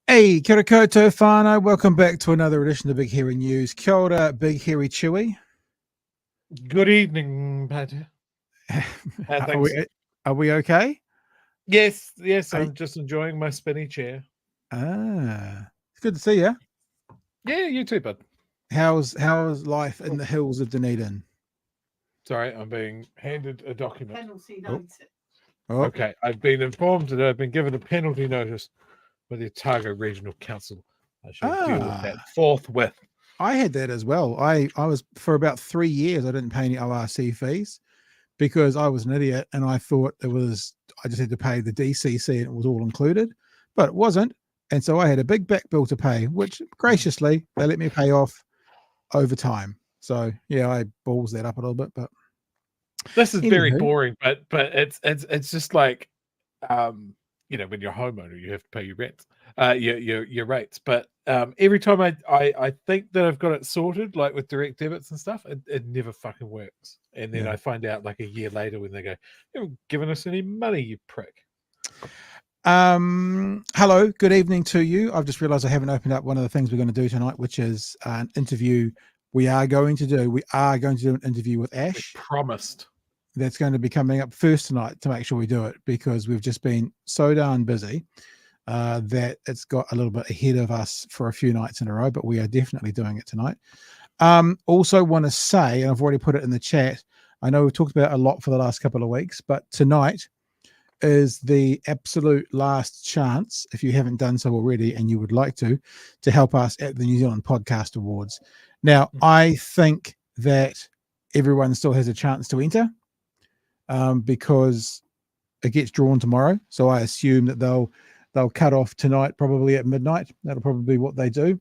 Hey, kia ora koutou whānau. Welcome back to another edition of Big Hairy News. Kia ora, Big Hairy Chewy. Good evening, Pat. Are we okay? Yes, I'm just enjoying my spinny chair. It's good to see you. Yeah, you too, bud. How's life in the hills of Dunedin? Sorry, I'm being handed a document. Penalty notice. Oh. Okay, I've been informed that I've been given a penalty notice by the Otago Regional Council. I should deal with that forthwith. I had that as well. I was, for about 3 years, I didn't pay any ORC fees because I was an idiot and I thought I just had to pay the DCC and it was all included, but it wasn't. And so I had a big back bill to pay, which graciously they let me pay off over time. So yeah, I balls that up a little bit, but this is very boring, but it's just like, you know, when you're a homeowner, you have to pay your rent, your rates. But every time I think that I've got it sorted, like with direct debits and stuff, it never fucking works. And then I find out like a year later when they go, "You haven't given us any money, you prick." Hello, good evening to you. I've just realized I haven't opened up one of the things we're going to do tonight, which is an interview. We are going to do an interview with Ash. We promised. That's going to be coming up first tonight to make sure we do it, because we've just been so darn busy that it's got a little bit ahead of us for a few nights in a row, but we are definitely doing it tonight. Also want to say, and I've already put it in the chat, I know we've talked about it a lot for the last couple of weeks, but tonight is the absolute last chance, if you haven't done so already and you would like to help us at the New Zealand Podcast Awards. Now, I think that everyone still has a chance to enter, because it gets drawn tomorrow. So I assume that they'll cut off tonight, probably at midnight. That'll probably be what they do.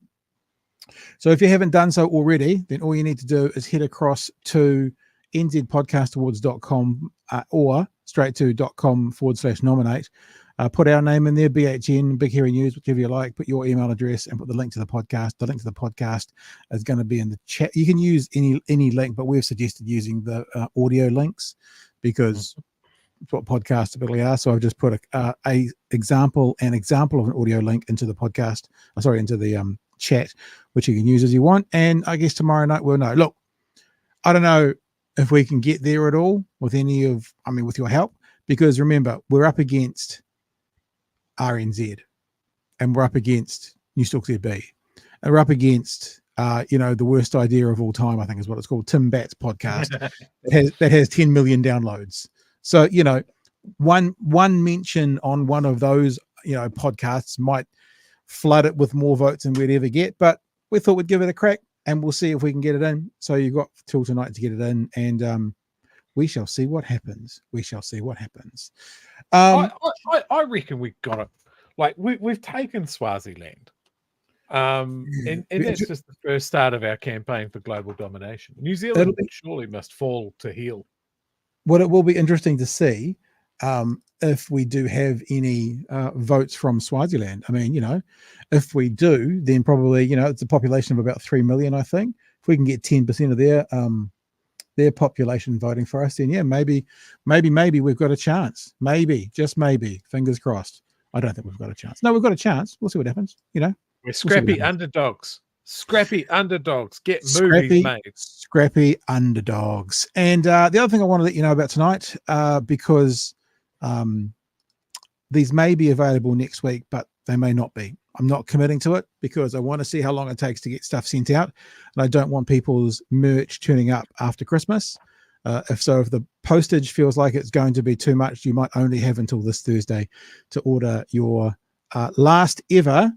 So if you haven't done so already, then all you need to do is head across to nzpodcastawards.com or straight to .com/nominate. Put our name in there, BHN, Big Hairy News, whichever you like. Put your email address and put the link to the podcast. The link to the podcast is going to be in the chat. You can use any link, but we've suggested using the audio links because it's what podcasts typically are. So I've just put an example of an audio link into the podcast. Into the chat, which you can use as you want. And I guess tomorrow night we'll know. Look, I don't know if we can get there at all with with your help, because remember, we're up against RNZ and we're up against New Stalk ZB and we're up against the worst idea of all time, I think is what it's called, Tim Batt's podcast that has 10 million downloads. So one mention on one of those podcasts might flood it with more votes than we'd ever get, but we thought we'd give it a crack and we'll see if we can get it in. So you've got till tonight to get it in, and we shall see what happens. I reckon we got it. Like we've taken Swaziland, and that's just the first start of our campaign for global domination. New Zealand surely must fall to heel. Well, it will be interesting to see if we do have any votes from Swaziland. I mean, if we do, then probably it's a population of about 3 million. I think if we can get 10% of their population voting for us, then yeah, maybe we've got a chance. Maybe, just maybe, fingers crossed. I don't think we've got a chance. No, we've got a chance. We'll see what happens. We're scrappy underdogs. Scrappy underdogs. Get movies made. Scrappy underdogs. And the other thing I want to let you know about tonight, because these may be available next week, but they may not be. I'm not committing to it because I want to see how long it takes to get stuff sent out, and I don't want people's merch turning up after Christmas. If the postage feels like it's going to be too much, you might only have until this Thursday to order your last ever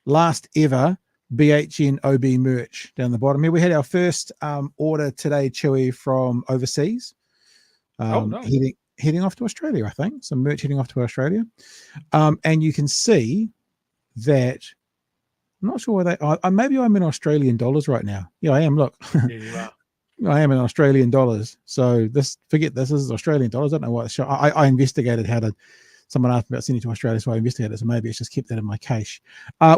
BHN OB merch down the bottom here. We had our first order today, Chewy, from overseas. heading off to Australia, I think. Some merch heading off to Australia. And you can see that, I'm not sure where maybe I'm in Australian dollars right now. Yeah, I am. Look. Yeah, you are. I am in Australian dollars. So this is Australian dollars. I don't know what I investigated someone asked me about sending to Australia, so I investigated it. So maybe it's just kept that in my cache.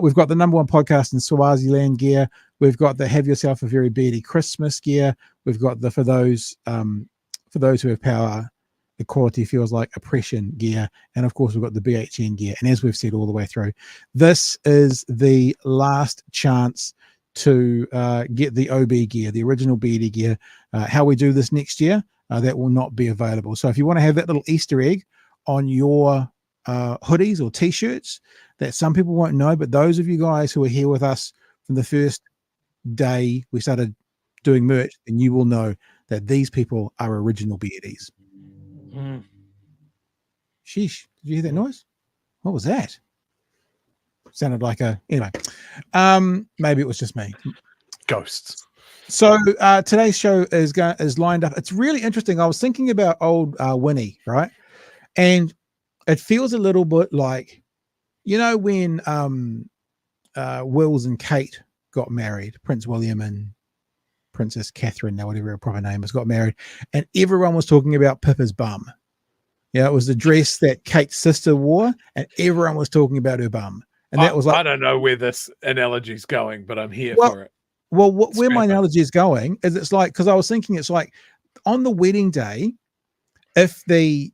We've got the #1 podcast in Swaziland gear. We've got the Have Yourself a Very Beardy Christmas gear. We've got the for those who have power, equality feels like oppression gear. And of course, we've got the BHN gear. And as we've said all the way through, this is the last chance to get the OB gear, the original beardy gear. How we do this next year, that will not be available. So if you want to have that little Easter egg on your hoodies or t-shirts that some people won't know, but those of you guys who are here with us from the first day we started doing merch, then you will know that these people are original beardies. Sheesh, did you hear that noise? What was that? Sounded like anyway. Maybe it was just me. Ghosts. So today's show is lined up. It's really interesting. I was thinking about old Winnie, right? And it feels a little bit like, when Wills and Kate got married, Prince William and Princess Catherine, now whatever her proper name is, got married, and everyone was talking about Pippa's bum. Yeah, it was the dress that Kate's sister wore, and everyone was talking about her bum. And that was like, I don't know where this analogy is going, but I'm here for it. Well, where my analogy is going is it's like, because I was thinking it's like on the wedding day, if the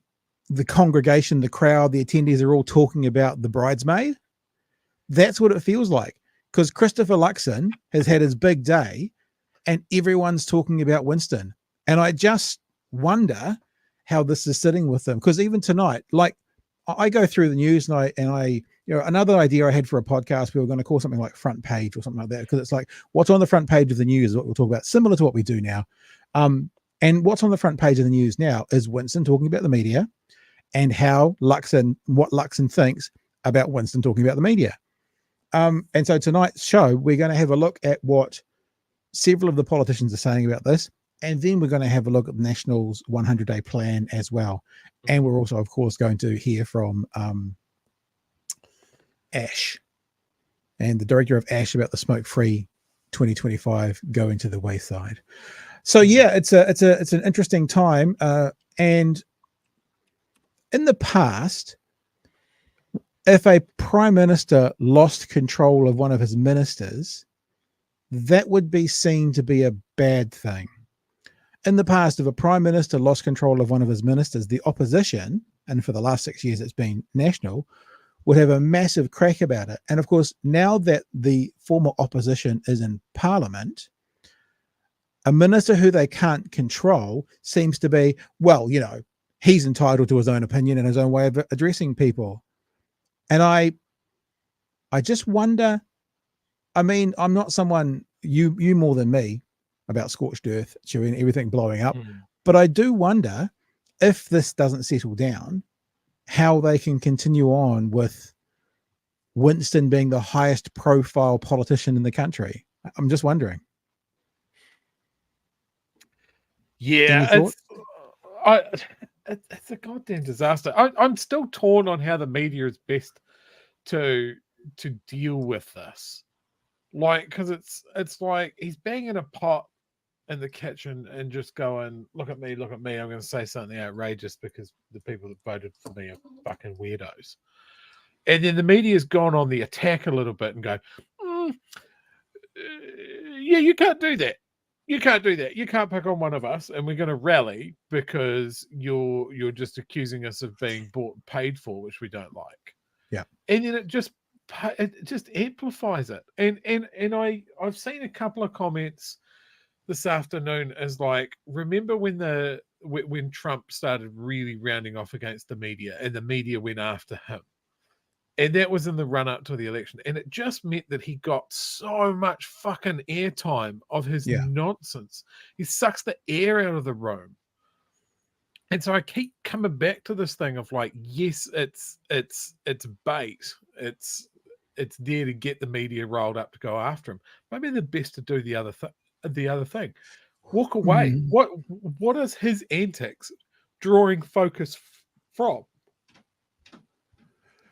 congregation, the crowd, the attendees are all talking about the bridesmaid, that's what it feels like. Because Christopher Luxon has had his big day and everyone's talking about Winston. And I just wonder how this is sitting with them. Because even tonight, like I go through the news and I another idea I had for a podcast, we were going to call something like Front Page or something like that, because it's like what's on the front page of the news is what we'll talk about, similar to what we do now. And what's on the front page of the news now is Winston talking about the media and what Luxon thinks about Winston talking about the media. And so tonight's show, we're going to have a look at what several of the politicians are saying about this. And then we're going to have a look at the National's 100-day plan as well. And we're also, of course, going to hear from Ash and the director of Ash about the Smokefree 2025 going to the wayside. So yeah, it's an interesting time. And in the past, if a prime minister lost control of one of his ministers, that would be seen to be a bad thing. In the past, if a prime minister lost control of one of his ministers, the opposition, and for the last 6 years it's been National, would have a massive crack about it. And of course, now that the former opposition is in Parliament, a minister who they can't control seems to be, well, he's entitled to his own opinion and his own way of addressing people. And I just wonder, I mean, I'm not someone, you more than me, about scorched earth, chewing everything blowing up. But I do wonder if this doesn't settle down, how they can continue on with Winston being the highest profile politician in the country. I'm just wondering. Yeah, it's a goddamn disaster. I'm still torn on how the media is best to deal with this. Like, because it's like he's banging a pot in the kitchen and just going, look at me, I'm going to say something outrageous because the people that voted for me are fucking weirdos. And then the media's gone on the attack a little bit and go, yeah, you can't do that. You can't do that. You can't pick on one of us, and we're going to rally because you're just accusing us of being bought and paid for, which we don't like. Yeah. And then it just amplifies it. And I've seen a couple of comments this afternoon as like, remember when Trump started really rounding off against the media and the media went after him? And that was in the run up to the election. And it just meant that he got so much fucking airtime of his nonsense. He sucks the air out of the room. And so I keep coming back to this thing of like, yes, it's bait. It's there to get the media rolled up to go after him. Maybe the best to do the other thing. Walk away. What is his antics? drawing focus from?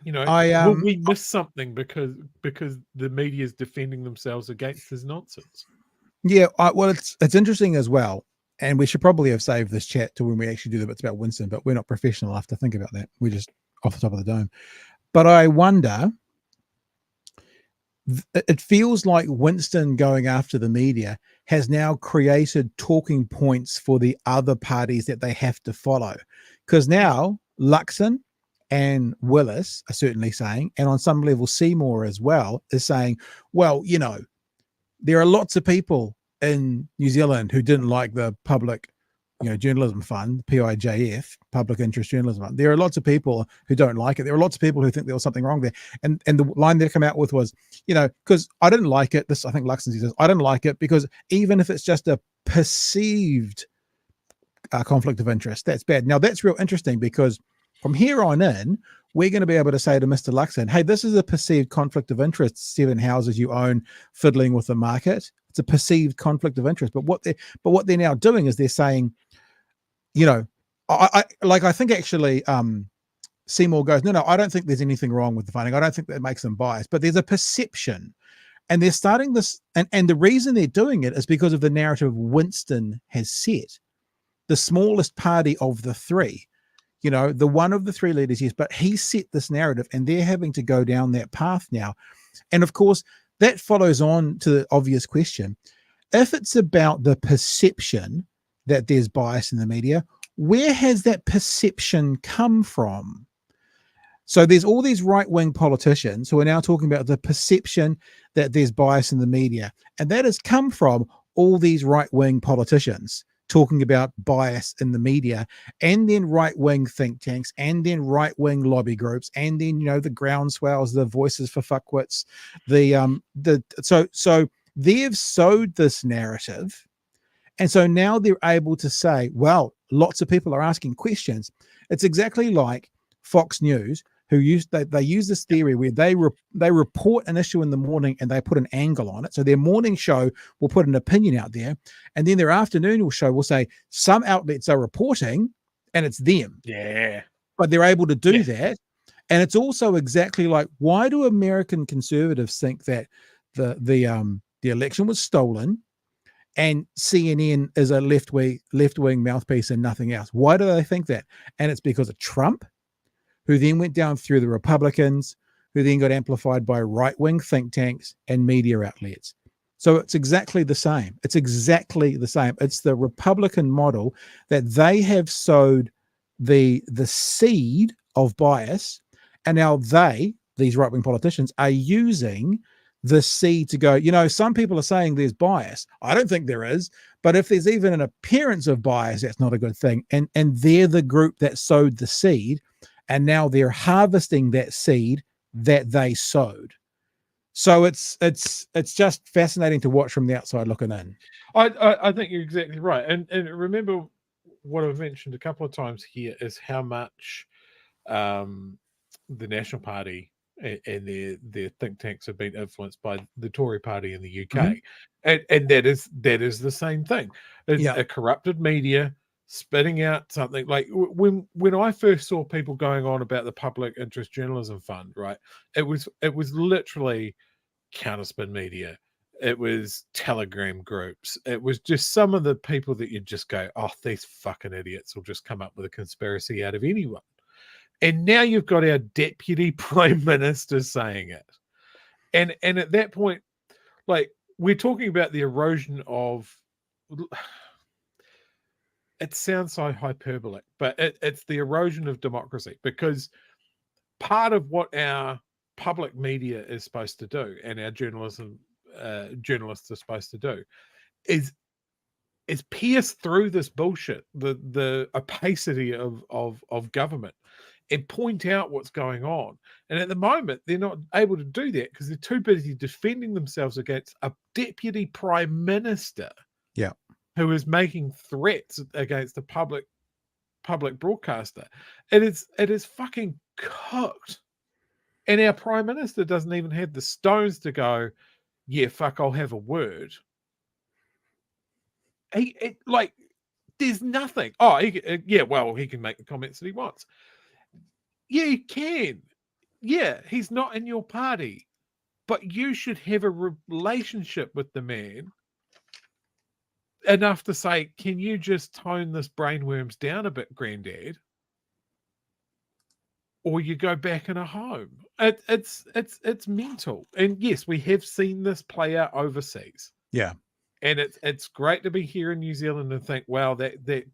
You know, will we miss something because the media is defending themselves against this nonsense? Yeah, well, it's interesting as well, and we should probably have saved this chat to when we actually do the bits about Winston, but we're not professional enough to think about that. We're just off the top of the dome. But I wonder, it feels like Winston going after the media has now created talking points for the other parties that they have to follow, because now Luxon and Willis are certainly saying, and on some level Seymour as well is saying, well, you know, there are lots of people in New Zealand who didn't like the public, you know, journalism fund, PIJF, public interest journalism fund. There are lots of people who don't like it. There are lots of people who think there was something wrong there. And the line they come out with was, you know, because I didn't like it. This, I think Luxon says, I didn't like it because even if it's just a perceived conflict of interest, that's bad. Now that's real interesting, because from here on in, we're going to be able to say to Mr. Luxon, hey, this is a perceived conflict of interest. 7 houses you own fiddling with the market. It's a perceived conflict of interest. But what they're now doing is they're saying, you know, I think actually Seymour goes, no, I don't think there's anything wrong with the funding. I don't think that makes them biased, but there's a perception. And they're starting this, and the reason they're doing it is because of the narrative Winston has set. The smallest party of the three, you know, the one of the three leaders, yes, but he set this narrative and they're having to go down that path now. And of course, that follows on to the obvious question. If it's about the perception that there's bias in the media, where has that perception come from? So there's all these right-wing politicians who are now talking about the perception that there's bias in the media. And that has come from all these right-wing politicians talking about bias in the media, and then right-wing think tanks, and then right-wing lobby groups, and then, you know, the groundswells, the voices for fuckwits, so they've sowed this narrative. And so now they're able to say, well, lots of people are asking questions. It's exactly like Fox News, who they use this theory where they report an issue in the morning and they put an angle on it. So their morning show will put an opinion out there, and then their afternoon show will say some outlets are reporting and it's them. Yeah. But they're able to do that. And it's also exactly like, why do American conservatives think that the election was stolen and CNN is a left-wing mouthpiece and nothing else? Why do they think that? And it's because of Trump, who then went down through the Republicans, who then got amplified by right-wing think tanks and media outlets. So it's exactly the same. It's exactly the same. It's the Republican model that they have sowed the seed of bias, and now these right-wing politicians, are using the seed to go, you know, some people are saying there's bias. I don't think there is, but if there's even an appearance of bias, that's not a good thing. And they're the group that sowed the seed, and now they're harvesting that seed that they sowed. So it's just fascinating to watch from the outside looking in. I think you're exactly right. And remember what I've mentioned a couple of times here is how much the National Party and their think tanks have been influenced by the Tory party in the UK. Mm-hmm. And that is the same thing. It's a corrupted media spitting out something like when I first saw people going on about the Public Interest Journalism Fund, right? It was literally counterspin media. It was Telegram groups. It was just some of the people that you just go, oh, these fucking idiots will just come up with a conspiracy out of anyone. And now you've got our deputy prime minister saying it. And at that point, like, we're talking about the erosion of, it sounds so hyperbolic, but it's the erosion of democracy, because part of what our public media is supposed to do and our journalists are supposed to do is pierce through this bullshit, the opacity of government, and point out what's going on. And at the moment, they're not able to do that because they're too busy defending themselves against a deputy prime minister who is making threats against a public broadcaster. It is fucking cooked. And our prime minister doesn't even have the stones to go, yeah, fuck, I'll have a word. There's nothing. Oh, he can make the comments that he wants. Yeah, he can. Yeah, he's not in your party, but you should have a relationship with the man enough to say, can you just tone this brainworms down a bit, Granddad? Or you go back in a home. It's mental. And yes, we have seen this play out overseas. Yeah. And it's great to be here in New Zealand and think, wow, that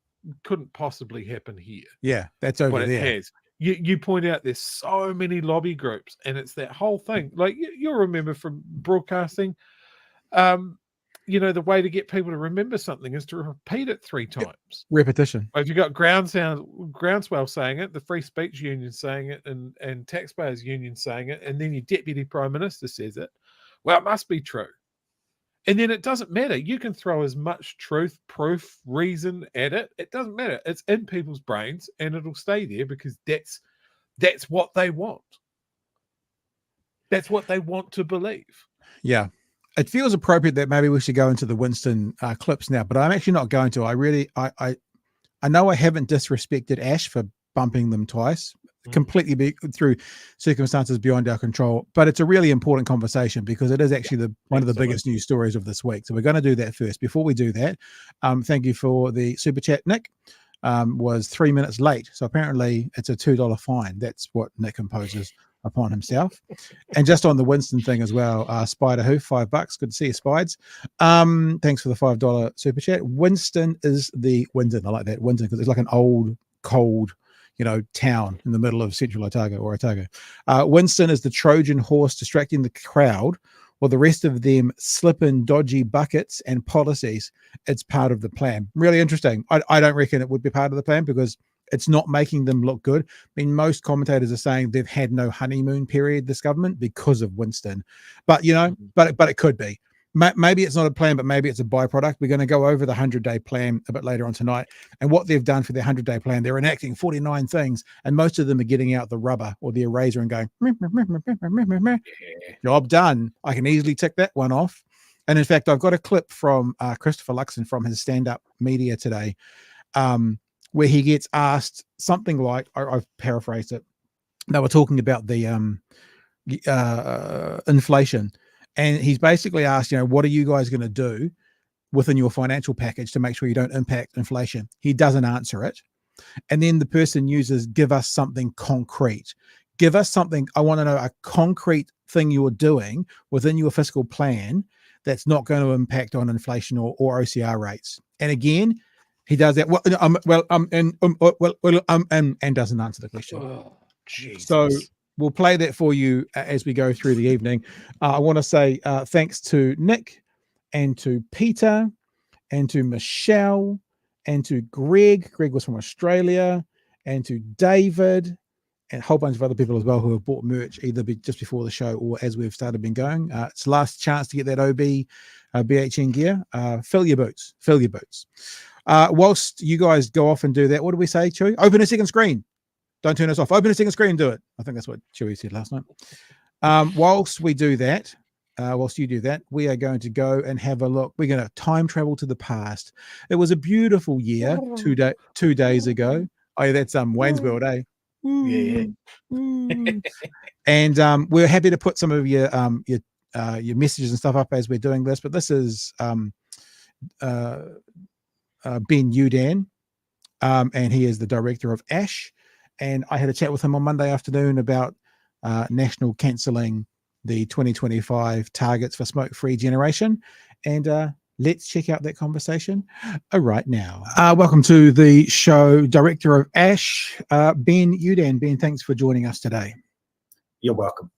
couldn't possibly happen here. Yeah, that's over but there. It has. You point out there's so many lobby groups, and it's that whole thing. Like you'll remember from broadcasting, the way to get people to remember something is to repeat it 3 times. Repetition. If you've got Groundswell saying it, the Free Speech Union saying it, and Taxpayers Union saying it, and then your Deputy Prime Minister says it, well, it must be true. And then it doesn't matter. You can throw as much truth, proof, reason at it. It doesn't matter. It's in people's brains, and it'll stay there because that's what they want. That's what they want to believe. Yeah. It feels appropriate that maybe we should go into the Winston clips now, but I'm actually not going to. I know I haven't disrespected Ash for bumping them twice, completely through circumstances beyond our control, but it's a really important conversation because it is actually one of the biggest news stories of this week. So we're going to do that first. Before we do that, thank you for the super chat. Nick was 3 minutes late, so apparently it's a $2 fine. That's what Nick imposes upon himself. And just on the Winston thing as well, Spider Who, $5. Good to see you, Spides. Thanks for the $5 super chat. Winston is the Winston. I like that, Winston, because it's like an old, cold, town in the middle of central Otago or Otago. Winston is the Trojan horse distracting the crowd while the rest of them slip in dodgy buckets and policies. It's part of the plan. Really interesting. I don't reckon it would be part of the plan because it's not making them look good. I mean, most commentators are saying they've had no honeymoon period, this government, because of Winston. But, but it could be. Maybe it's not a plan, but maybe it's a byproduct. We're going to go over the 100-day plan a bit later on tonight. And what they've done for their 100-day plan, they're enacting 49 things, and most of them are getting out the rubber or the eraser and going, job done. I can easily tick that one off. And in fact, I've got a clip from Christopher Luxon from his stand-up media today, where he gets asked something like, I've paraphrased it. They were talking about the inflation. And he's basically asked, what are you guys going to do within your financial package to make sure you don't impact inflation? He doesn't answer it. And then the person uses, give us something concrete. Give us something. I want to know a concrete thing you're doing within your fiscal plan that's not going to impact on inflation or OCR rates. And again, he does that and doesn't answer the question. Oh, Jesus. So we'll play that for you as we go through the evening. I want to say thanks to Nick and to Peter and to Michelle and to Greg. Greg was from Australia, and to David and a whole bunch of other people as well who have bought merch either just before the show or as we've started been going. It's the last chance to get that OB BHN gear. Fill your boots. Fill your boots. Whilst you guys go off and do that, what do we say, Chewy? Open a second screen. Don't turn us off. Open a second screen and do it. I think that's what Chewy said last night. Whilst we do that, whilst you do that, we are going to go and have a look. We're going to time travel to the past. It was a beautiful year 2 days ago. Oh, yeah, that's Wayne's World, eh? Yeah. And we're happy to put some of your messages and stuff up as we're doing this. But this is Ben Youdan, and he is the director of ASH. And I had a chat with him on Monday afternoon about national cancelling the 2025 targets for smoke-free generation. And let's check out that conversation right now. Welcome to the show, Director of ASH, Ben Youdan. Ben, thanks for joining us today. You're welcome.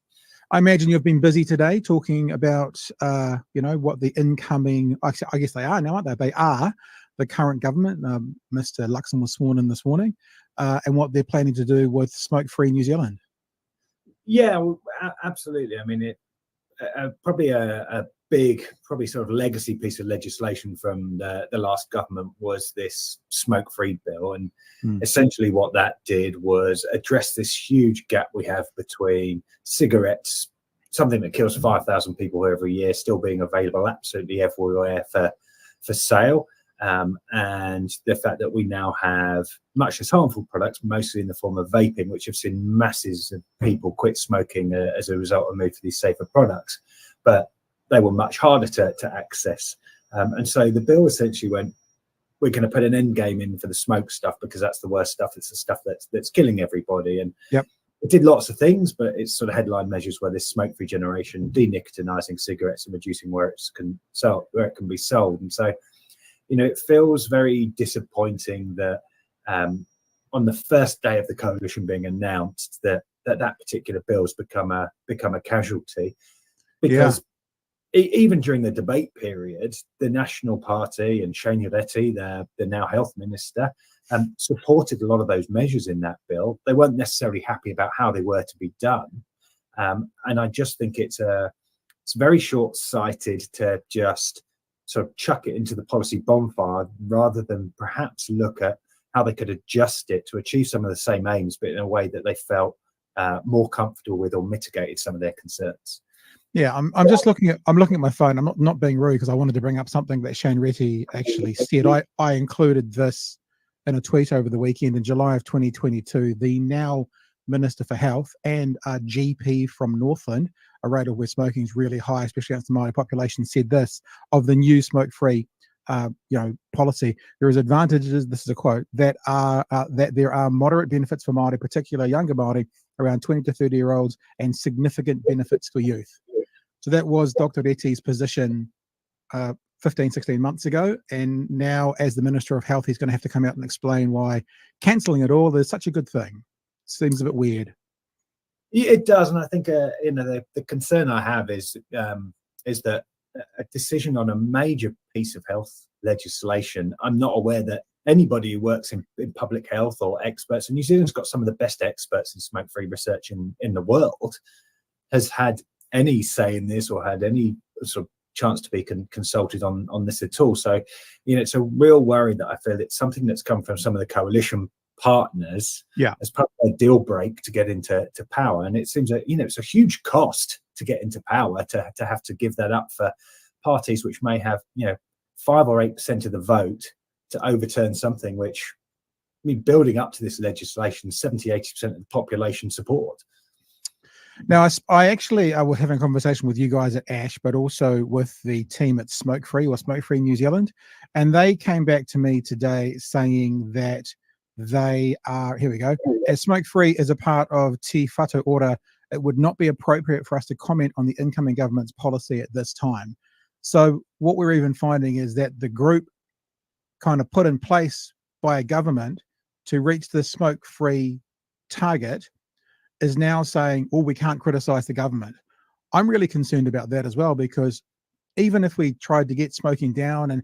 I imagine you've been busy today talking about, what the incoming, I guess they are now, aren't they? They are the current government. Mr. Luxon was sworn in this morning, and what they're planning to do with Smokefree New Zealand. Yeah, well, absolutely. I mean, probably a big, sort of legacy piece of legislation from the last government was this smoke-free bill. And essentially what that did was address this huge gap we have between cigarettes, something that kills 5,000 people every year, still being available absolutely everywhere for sale, and the fact that we now have much less harmful products, mostly in the form of vaping, which have seen masses of people quit smoking as a result of move to these safer products, but they were much harder to access. And so the bill essentially went, we're going to put an end game in for the smoke stuff because that's the worst stuff. It's the stuff that's killing everybody. And yep. It did lots of things, but it's sort of headline measures where this smoke-free generation, denicotinizing cigarettes and reducing where it can be sold. And so, it feels very disappointing that on the first day of the coalition being announced that particular bill's become a casualty, because even during the debate period, the National Party and Shane Uretti, the now health minister, supported a lot of those measures in that bill. They weren't necessarily happy about how they were to be done. And I just think it's very short-sighted to just sort of chuck it into the policy bonfire rather than perhaps look at how they could adjust it to achieve some of the same aims, but in a way that they felt more comfortable with or mitigated some of their concerns. Yeah, I'm just looking at my phone. I'm not being rude because I wanted to bring up something that Shane Uretti actually said. I included this in a tweet over the weekend in July of 2022. The now Minister for Health and a GP from Northland, a rate of where smoking is really high, especially against the Māori population, said this of the new smoke-free policy. There is advantages, this is a quote, that there are moderate benefits for Māori, particularly younger Māori, around 20 to 30-year-olds, and significant benefits for youth. So that was Dr. Uretti's position 15, 16 months ago. And now, as the Minister of Health, he's going to have to come out and explain why cancelling it all is such a good thing. Seems a bit weird. Yeah, it does. And I think, the concern I have is that a decision on a major piece of health legislation, I'm not aware that anybody who works in public health or experts, and New Zealand's got some of the best experts in smoke-free research in the world, has had any say in this or had any sort of chance to be consulted on this at all. So, it's a real worry that I feel it's something that's come from some of the coalition partners as part of a deal break to get into power. And it seems that, it's a huge cost to get into power, to have to give that up for parties which may have, 5 or 8% of the vote to overturn something which, building up to this legislation, 70-80% of the population support. Now, I was having a conversation with you guys at ASH, but also with the team at Smokefree or Smokefree New Zealand, and they came back to me today saying that they are, here we go, as Smokefree is a part of Te Whatu Order, it would not be appropriate for us to comment on the incoming government's policy at this time. So what we're even finding is that the group kind of put in place by a government to reach the smoke-free target is now saying, oh, we can't criticize the government. I'm really concerned about that as well, because even if we tried to get smoking down and,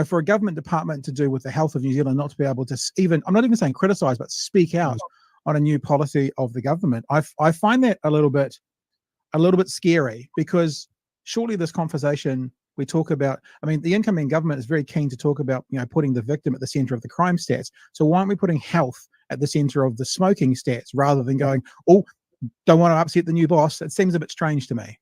for a government department to do with the health of New Zealand, not to be able to even, I'm not even saying criticize, but speak out on a new policy of the government, I find that a little bit scary, because surely this conversation we talk about, the incoming government is very keen to talk about, putting the victim at the center of the crime stats. So why aren't we putting health at the center of the smoking stats rather than going, oh, don't want to upset the new boss? It seems a bit strange to me.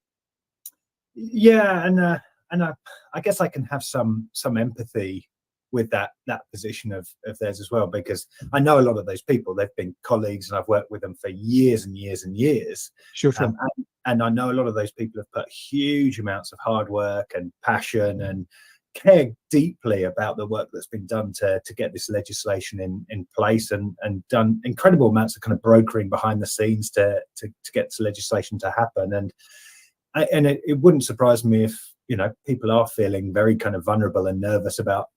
Yeah, and I guess I can have some empathy with that position of theirs as well, because I know a lot of those people. They've been colleagues and I've worked with them for years and years and years. Sure. And I know a lot of those people have put huge amounts of hard work and passion and care deeply about the work that's been done to get this legislation in place, and done incredible amounts of kind of brokering behind the scenes to get this legislation to happen. And it wouldn't surprise me if, people are feeling very kind of vulnerable and nervous about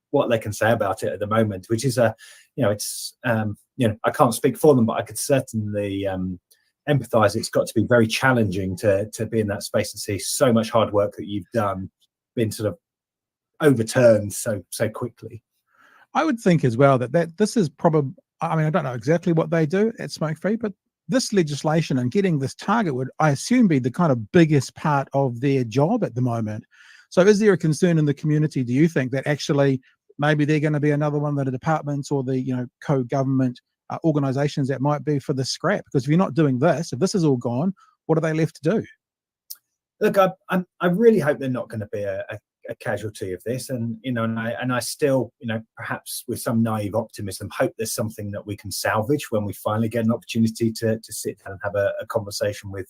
what they can say about it at the moment, which is I can't speak for them, but I could certainly empathize. It's got to be very challenging to be in that space and see so much hard work that you've done being sort of overturned so quickly. I would think as well that this is probably, I don't know exactly what they do at Smokefree, but this legislation and getting this target would, I assume, be the kind of biggest part of their job at the moment. So is there a concern in the community, do you think, that actually maybe they're going to be another one of the departments or the co-government organizations that might be for the scrap? Because if you're not doing this, if this is all gone, what are they left to do? Look, I really hope they're not going to be a a casualty of this, and I still, perhaps with some naive optimism, hope there's something that we can salvage when we finally get an opportunity to sit down and have a conversation with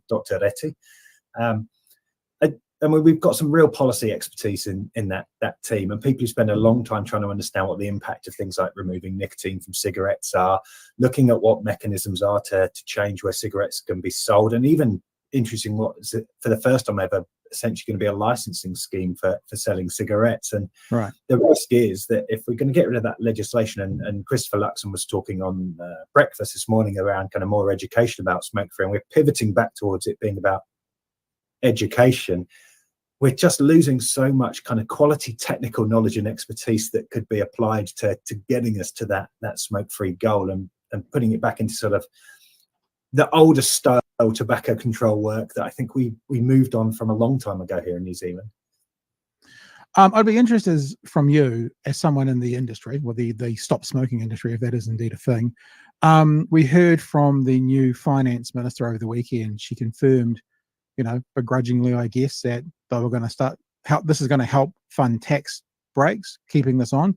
Dr. Reti. And we've got some real policy expertise in that team, and people who spend a long time trying to understand what the impact of things like removing nicotine from cigarettes are, looking at what mechanisms are to change where cigarettes can be sold, and even interesting what is it, for the first time ever, essentially going to be a licensing scheme for selling cigarettes. And right, the risk is that if we're going to get rid of that legislation, and Christopher Luxon was talking on Breafast this morning around kind of more education about smoke-free, and we're pivoting back towards it being about education, we're just losing so much kind of quality technical knowledge and expertise that could be applied to getting us to that smoke-free goal, and putting it back into sort of the older style tobacco control work that I think we moved on from a long time ago here in New Zealand. I'd be interested from you, as someone in the industry, or the stop smoking industry, if that is indeed a thing. We heard from the new finance minister over the weekend. She confirmed, begrudgingly, I guess, that they were going to this is going to help fund tax breaks, keeping this on.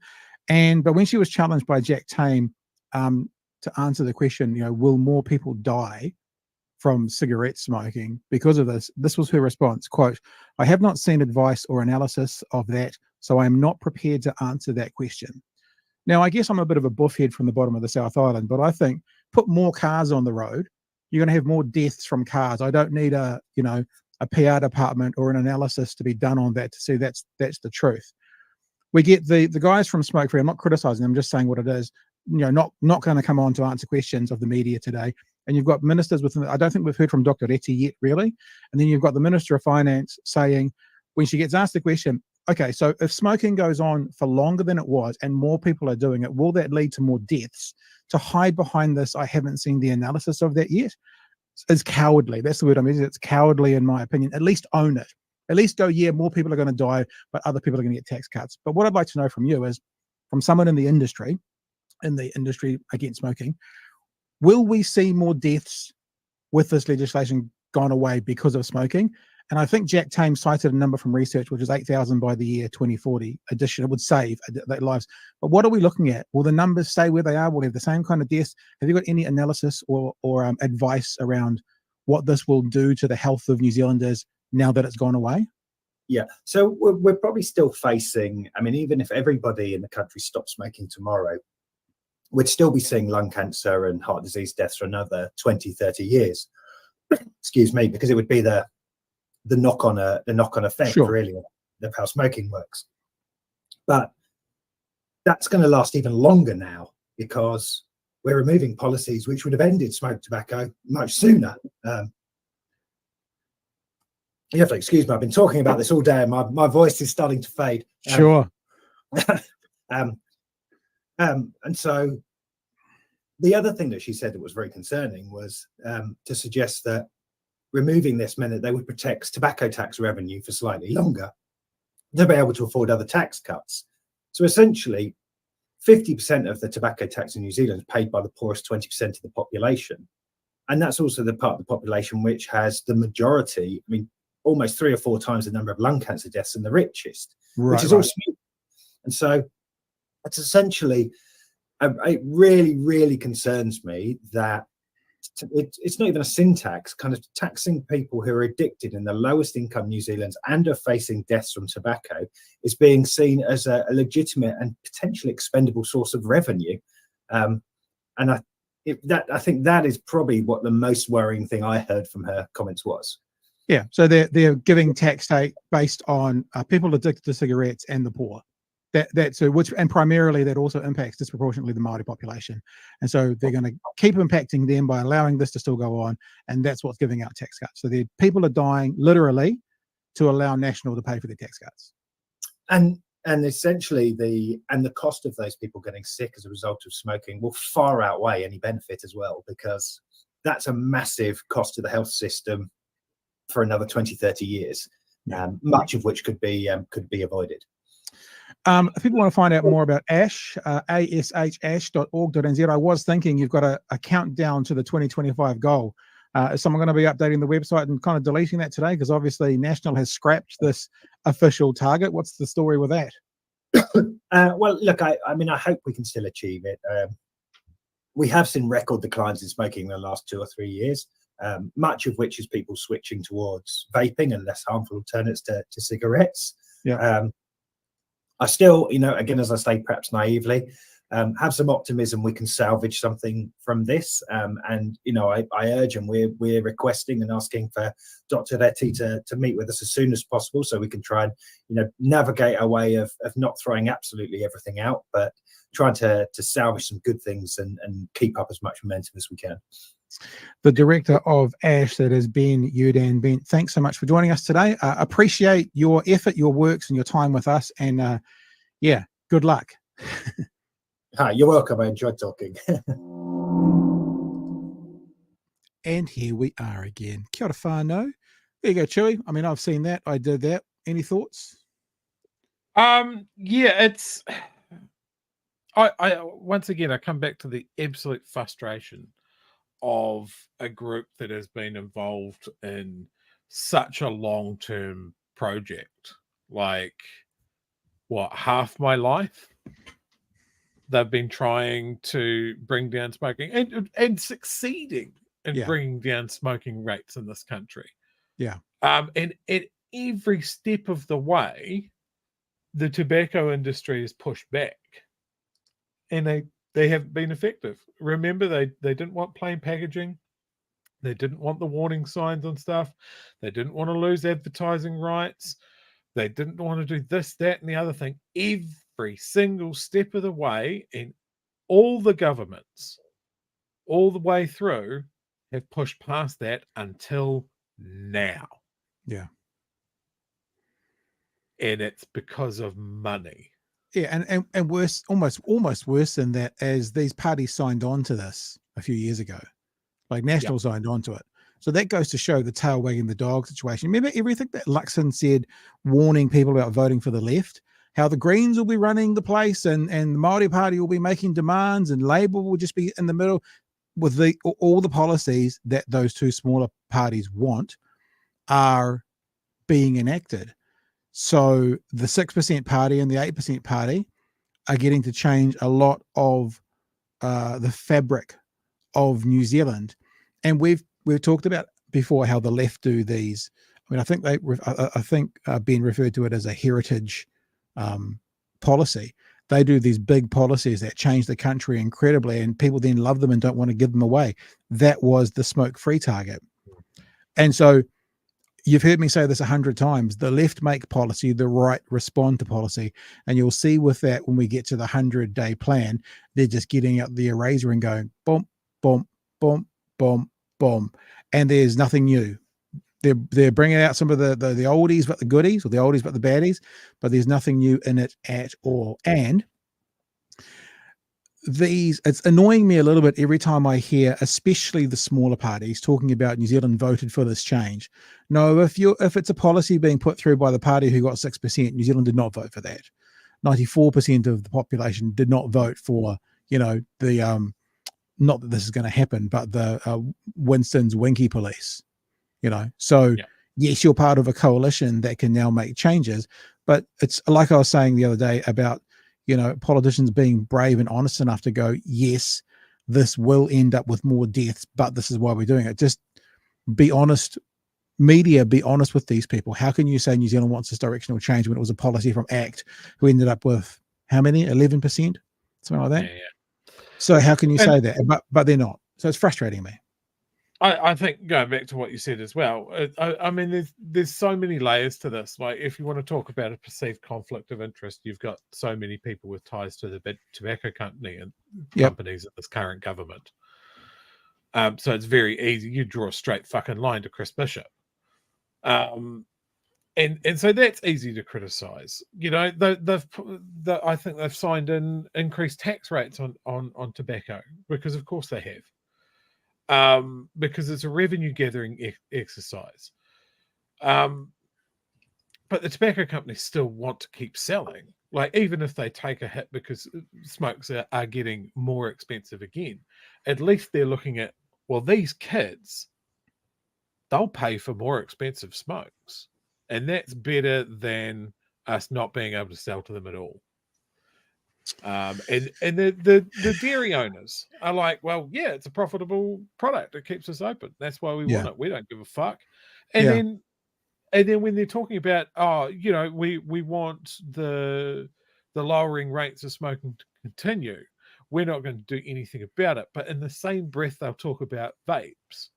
But when she was challenged by Jack Tame to answer the question, will more people die from cigarette smoking because of this? This was her response, quote, "I have not seen advice or analysis of that, so I am not prepared to answer that question." Now, I guess I'm a bit of a buffhead from the bottom of the South Island, but I think put more cars on the road, you're going to have more deaths from cars. I don't need a PR department or an analysis to be done on that to see that's the truth. We get the guys from Smokefree. I'm not criticizing them, I'm just saying what it is. Not going to come on to answer questions of the media today. And you've got ministers within. I don't think we've heard from Dr. Reti yet, really. And then you've got the Minister of Finance saying, when she gets asked the question, okay, so if smoking goes on for longer than it was and more people are doing it, will that lead to more deaths? To hide behind this, I haven't seen the analysis of that yet, is cowardly. That's the word I'm using. It's cowardly, in my opinion. At least own it. At least go, yeah, more people are going to die, but other people are going to get tax cuts. But what I'd like to know from you is, from someone in the industry against smoking, will we see more deaths with this legislation gone away because of smoking? And I think Jack Tame cited a number from research, which is 8,000 by the year 2040 addition. It would save lives. But what are we looking at? Will the numbers stay where they are? Will we have the same kind of deaths? Have you got any analysis or advice around what this will do to the health of New Zealanders now that it's gone away? Yeah, so we're probably still facing, even if everybody in the country stopped smoking tomorrow, we'd still be seeing lung cancer and heart disease deaths for another 20, 30 years. Excuse me, because it would be the knock-on effect, sure, really, of how smoking works. But that's going to last even longer now, because we're removing policies which would have ended smoke tobacco much sooner. You have to excuse me, I've been talking about this all day and my voice is starting to fade. Sure. And so the other thing that she said that was very concerning was to suggest that removing this meant that they would protect tobacco tax revenue for slightly longer. They'll be able to afford other tax cuts. So essentially, 50% of the tobacco tax in New Zealand is paid by the poorest 20% of the population. And that's also the part of the population which has the majority, almost 3 or 4 times the number of lung cancer deaths than the richest, which is all smoking. And so it's essentially, it really, really concerns me that it's not even a sin tax, kind of taxing people who are addicted in the lowest income New Zealand's and are facing deaths from tobacco is being seen as a legitimate and potentially expendable source of revenue. And I think that is probably what the most worrying thing I heard from her comments was. Yeah, so they're giving tax take based on people addicted to cigarettes and the poor. And primarily that also impacts disproportionately the Māori population, and so they're going to keep impacting them by allowing this to still go on, and that's what's giving out tax cuts. So the people are dying literally to allow National to pay for their tax cuts, and essentially the cost of those people getting sick as a result of smoking will far outweigh any benefit as well, because that's a massive cost to the health system for another 20, 30 years, much of which could be avoided. If people want to find out more about ASH, ash.org.nz, I was thinking you've got a countdown to the 2025 goal. Is someone going to be updating the website and kind of deleting that today? Because obviously National has scrapped this official target. What's the story with that? Well, look, I mean, I hope we can still achieve it. We have seen record declines in smoking in the last 2 or 3 years, much of which is people switching towards vaping and less harmful alternatives to cigarettes. Yeah. I still, again, as I say, perhaps naively, have some optimism we can salvage something from this. And, I urge, and we're requesting and asking for Dr. Reti to meet with us as soon as possible so we can try and, navigate our way of not throwing absolutely everything out, but trying to salvage some good things and keep up as much momentum as we can. The director of ASH, that has been Youdan. Ben, thanks so much for joining us today. Appreciate your effort, your works, and your time with us. And good luck. Hi, you're welcome. I enjoyed talking. And here we are again. Kia ora whānau. There you go, Chewy. I mean, I've seen that. I did that. Any thoughts? It's I once again I come back to the absolute frustration of a group that has been involved in such a long-term project, like half my life. They've been trying to bring down smoking and succeeding in bringing down smoking rates in this country. Yeah. And at every step of the way, the tobacco industry is pushed back, and they have been effective. Remember, they didn't want plain packaging. They didn't want the warning signs on stuff. They didn't want to lose advertising rights. They didn't want to do this, that, and the other thing. Every single step of the way, and all the governments, all the way through, have pushed past that until now. Yeah. And it's because of money. Yeah, and worse, almost worse than that, as these parties signed on to this a few years ago. Like National signed on to it. So that goes to show the tail wagging the dog situation. Remember everything that Luxon said, warning people about voting for the left, how the Greens will be running the place and the Māori Party will be making demands and Labour will just be in the middle with all the policies that those two smaller parties want are being enacted. So the 6% party and the 8% party are getting to change a lot of the fabric of New Zealand. And we've talked about before how the left do these. I mean, I think Ben referred to it as a heritage policy. They do these big policies that change the country incredibly, and people then love them and don't want to give them away. That was the smoke-free target. And so you've heard me say this 100 times. The left make policy, the right respond to policy. And you'll see with that when we get to the 100-day plan, they're just getting out the eraser and going, boom, boom, boom, boom, boom. And there's nothing new. They're bringing out some of the oldies but the goodies, or the oldies but the baddies, but there's nothing new in it at all. And it's annoying me a little bit every time I hear, especially the smaller parties, talking about New Zealand voted for this change. No, if it's a policy being put through by the party who got 6%, New Zealand did not vote for that. 94% of the population did not vote for, the not that this is going to happen, but the Winston's Winky police. So yes, you're part of a coalition that can now make changes, but it's like I was saying the other day about politicians being brave and honest enough to go, yes, this will end up with more deaths, but this is why we're doing it. Just be honest. Media, be honest with these people. How can you say New Zealand wants this directional change when it was a policy from ACT who ended up with how many? 11%? Something like that. Yeah. So how can you say that? But they're not. So it's frustrating me. I think going back to what you said as well, I mean, there's so many layers to this. Like, if you want to talk about a perceived conflict of interest, you've got so many people with ties to the big tobacco company and companies of this current government. So it's very easy. You draw a straight fucking line to Chris Bishop. And so that's easy to criticize. I think they've signed in increased tax rates on tobacco, because of course they have. Because it's a revenue gathering exercise. But the tobacco companies still want to keep selling. Like, even if they take a hit because smokes are getting more expensive again, at least they're looking at, well, these kids they'll pay for more expensive smokes, and that's better than us not being able to sell to them at all. And the dairy owners are like, well, yeah, it's a profitable product. It keeps us open. That's why we want it. We don't give a fuck. And then when they're talking about, we want the lowering rates of smoking to continue, we're not going to do anything about it. But in the same breath, they'll talk about vapes,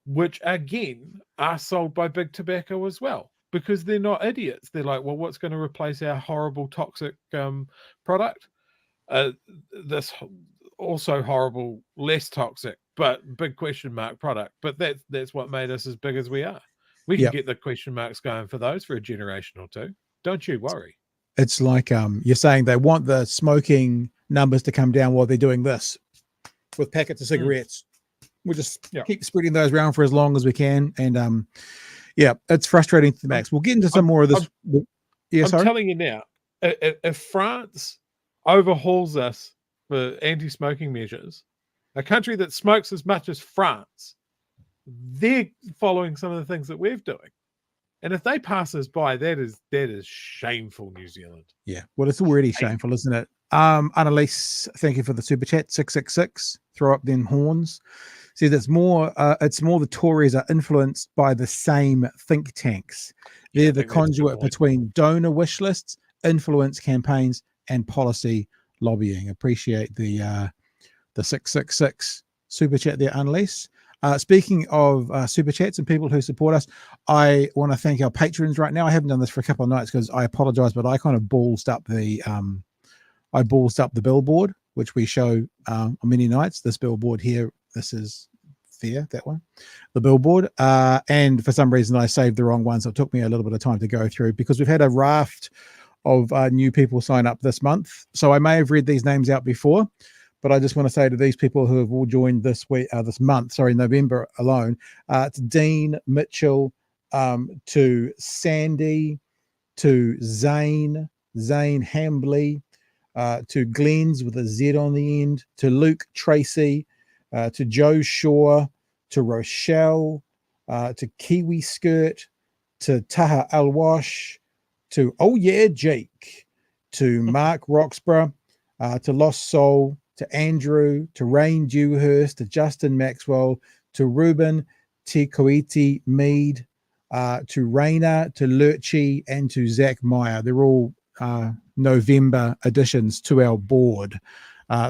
which again are sold by big tobacco as well, because they're not idiots. They're like, well, what's going to replace our horrible toxic product? This also horrible, less toxic, but big question mark product. But that's what made us as big as we are. We can get the question marks going for those for a generation or two. Don't you worry. It's like you're saying they want the smoking numbers to come down while they're doing this with packets of cigarettes. We'll just keep spreading those around for as long as we can. And it's frustrating to the max. We'll get into some more of this. I'm telling you now, if France overhauls us for anti-smoking measures, a country that smokes as much as France, they're following some of the things that we're doing. And if they pass us by, that is shameful, New Zealand. Yeah, well, it's already shameful, isn't it? Annalise, thank you for the super chat. 666, throw up them horns. Says it's more the Tories are influenced by the same think tanks. They're the conduit between donor wish lists, influence campaigns, and policy lobbying. Appreciate the 666 super chat there, Annalise. Speaking of super chats and people who support us, I want to thank our patrons right now. I haven't done this for a couple of nights because I apologize, but I kind of ballsed up the billboard, which we show on many nights. This billboard here, this is there, that one, the billboard. And for some reason I saved the wrong one, so it took me a little bit of time to go through because we've had a raft of new people sign up this month. So I may have read these names out before, but I just want to say to these people who have all joined this month, November alone, to Dean, Mitchell, to Sandy, to Zane Hambley, to Glenn's with a Z on the end, to Luke Tracy, to Joe Shaw, to Rochelle, to Kiwi Skirt, to Taha Alwash, to Jake, to Mark Roxburgh, to Lost Soul, to Andrew, to Rain Dewhurst, to Justin Maxwell, to Ruben Tikoiti Mead, to Raina, to Lurchie, and to Zach Meyer. They're all November additions to our board.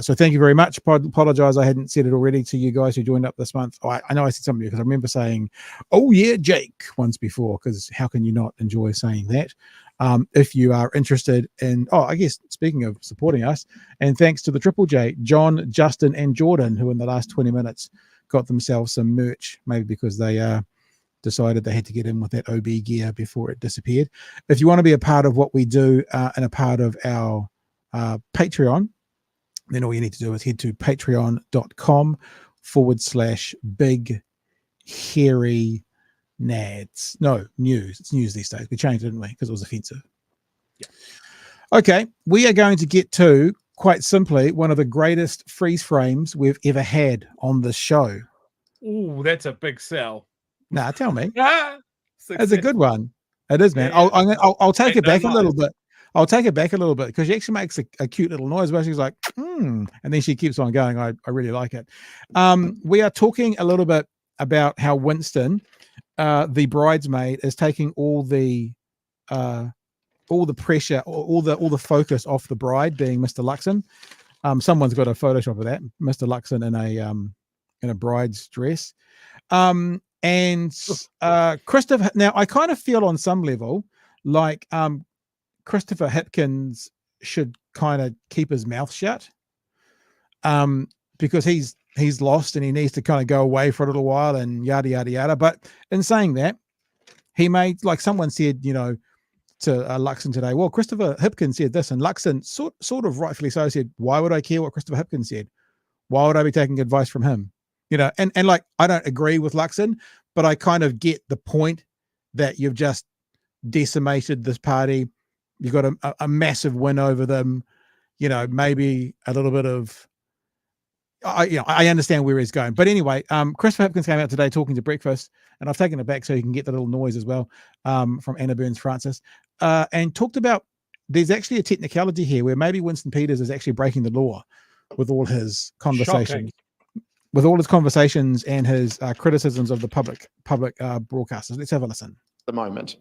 So thank you very much. Apologize, I hadn't said it already to you guys who joined up this month. I know I said something because I remember saying, Jake, once before, because how can you not enjoy saying that? If you are interested in, I guess, speaking of supporting us, and thanks to the Triple J, John, Justin, and Jordan, who in the last 20 minutes got themselves some merch, maybe because they decided they had to get in with that OB gear before it disappeared. If you want to be a part of what we do and a part of our Patreon, then all you need to do is head to patreon.com/big hairy nads. No, news. It's news these days. We changed it, didn't we? Because it was offensive. Yeah. Okay. We are going to get to, quite simply, one of the greatest freeze frames we've ever had on this show. Ooh, that's a big sell. Nah, tell me. It's a good one. It is, man. Yeah. I'll take it back a little bit. I'll take it back a little bit because she actually makes a cute little noise where she's like, and then she keeps on going. I really like it. We are talking a little bit about how Winston, the bridesmaid, is taking all the pressure, all the focus off the bride, being Mr. Luxon. Someone's got a Photoshop of that, Mr. Luxon in a bride's dress. And Christopher, now I kind of feel on some level like Christopher Hipkins should kind of keep his mouth shut, because he's lost and he needs to kind of go away for a little while and yada yada yada. But in saying that, he made, like someone said, to Luxon today, well, Christopher Hipkins said this, and Luxon sort of rightfully so said, why would I care what Christopher Hipkins said? Why would I be taking advice from him? And like, I don't agree with Luxon, but I kind of get the point that you've just decimated this party. You've got a massive win over them, maybe a little bit of I understand where he's going. But anyway, Christopher Hipkins came out today talking to Breafast, and I've taken it back so you can get the little noise as well, from Anna Burns Francis, and talked about there's actually a technicality here where maybe Winston Peters is actually breaking the law with all his conversations. Shocking. With all his conversations and his criticisms of the public broadcasters. Let's have a listen. The moment.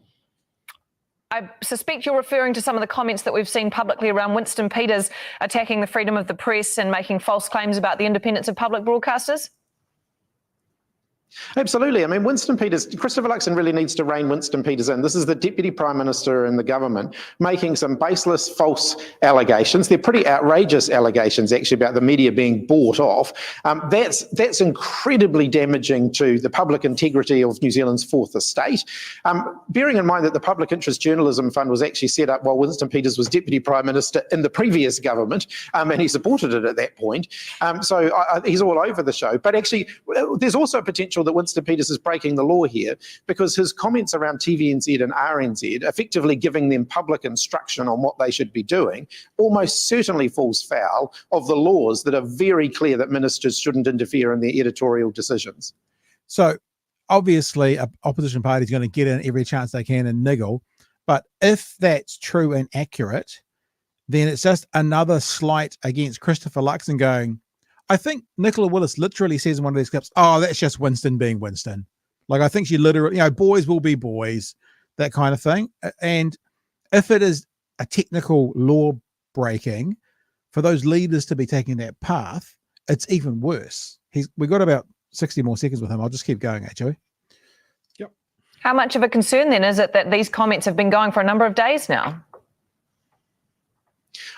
I suspect you're referring to some of the comments that we've seen publicly around Winston Peters attacking the freedom of the press and making false claims about the independence of public broadcasters? Absolutely. I mean, Winston Peters, Christopher Luxon really needs to rein Winston Peters in. This is the Deputy Prime Minister in the government making some baseless, false allegations. They're pretty outrageous allegations, actually, about the media being bought off. That's incredibly damaging to the public integrity of New Zealand's fourth estate. Bearing in mind that the Public Interest Journalism Fund was actually set up while Winston Peters was Deputy Prime Minister in the previous government, and he supported it at that point. So he's all over the show. But actually, there's also a potential that Winston Peters is breaking the law here, because his comments around TVNZ and RNZ, effectively giving them public instruction on what they should be doing, almost certainly falls foul of the laws that are very clear that ministers shouldn't interfere in their editorial decisions. So obviously, an opposition party is going to get in every chance they can and niggle. But if that's true and accurate, then it's just another slight against Christopher Luxon going, I think Nicola Willis literally says in one of these clips, oh, that's just Winston being Winston. Like, I think she literally, boys will be boys, that kind of thing. And if it is a technical law breaking, for those leaders to be taking that path, it's even worse. We've got about 60 more seconds with him. I'll just keep going, Joey. Yep. How much of a concern then is it that these comments have been going for a number of days now?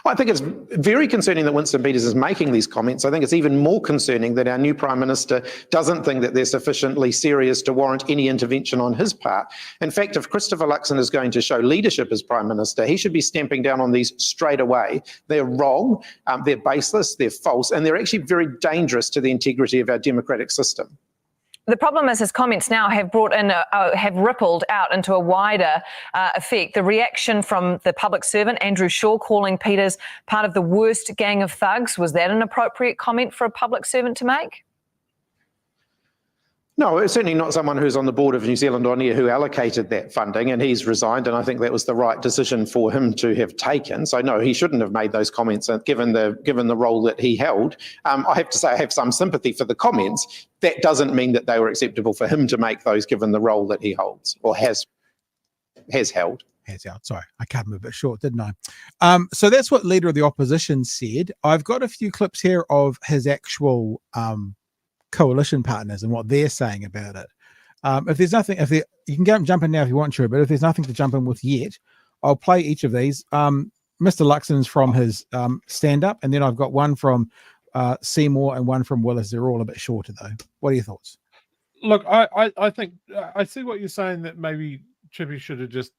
I think it's very concerning that Winston Peters is making these comments. I think it's even more concerning that our new Prime Minister doesn't think that they're sufficiently serious to warrant any intervention on his part. In fact, if Christopher Luxon is going to show leadership as Prime Minister, he should be stamping down on these straight away. They're wrong, they're baseless, they're false, and they're actually very dangerous to the integrity of our democratic system. The problem is his comments now have have rippled out into a wider effect. The reaction from the public servant, Andrew Shaw, calling Peters part of the worst gang of thugs, was that an appropriate comment for a public servant to make? No, it's certainly not someone who's on the board of New Zealand On Air who allocated that funding, and he's resigned, and I think that was the right decision for him to have taken. So no, he shouldn't have made those comments given the role that he held. I have to say I have some sympathy for the comments. That doesn't mean that they were acceptable for him to make those given the role that he holds or has held. Sorry, I cut him a bit short, didn't I? So that's what Leader of the Opposition said. I've got a few clips here of his actual coalition partners and what they're saying about it. If there's nothing, you can jump in now if you want to, but if there's nothing to jump in with yet, I'll play each of these. Mr. Luxon's from his stand-up, and then I've got one from Seymour and one from Willis. They're all a bit shorter though. What are your thoughts? Look, I think I see what you're saying, that maybe Chippy should have just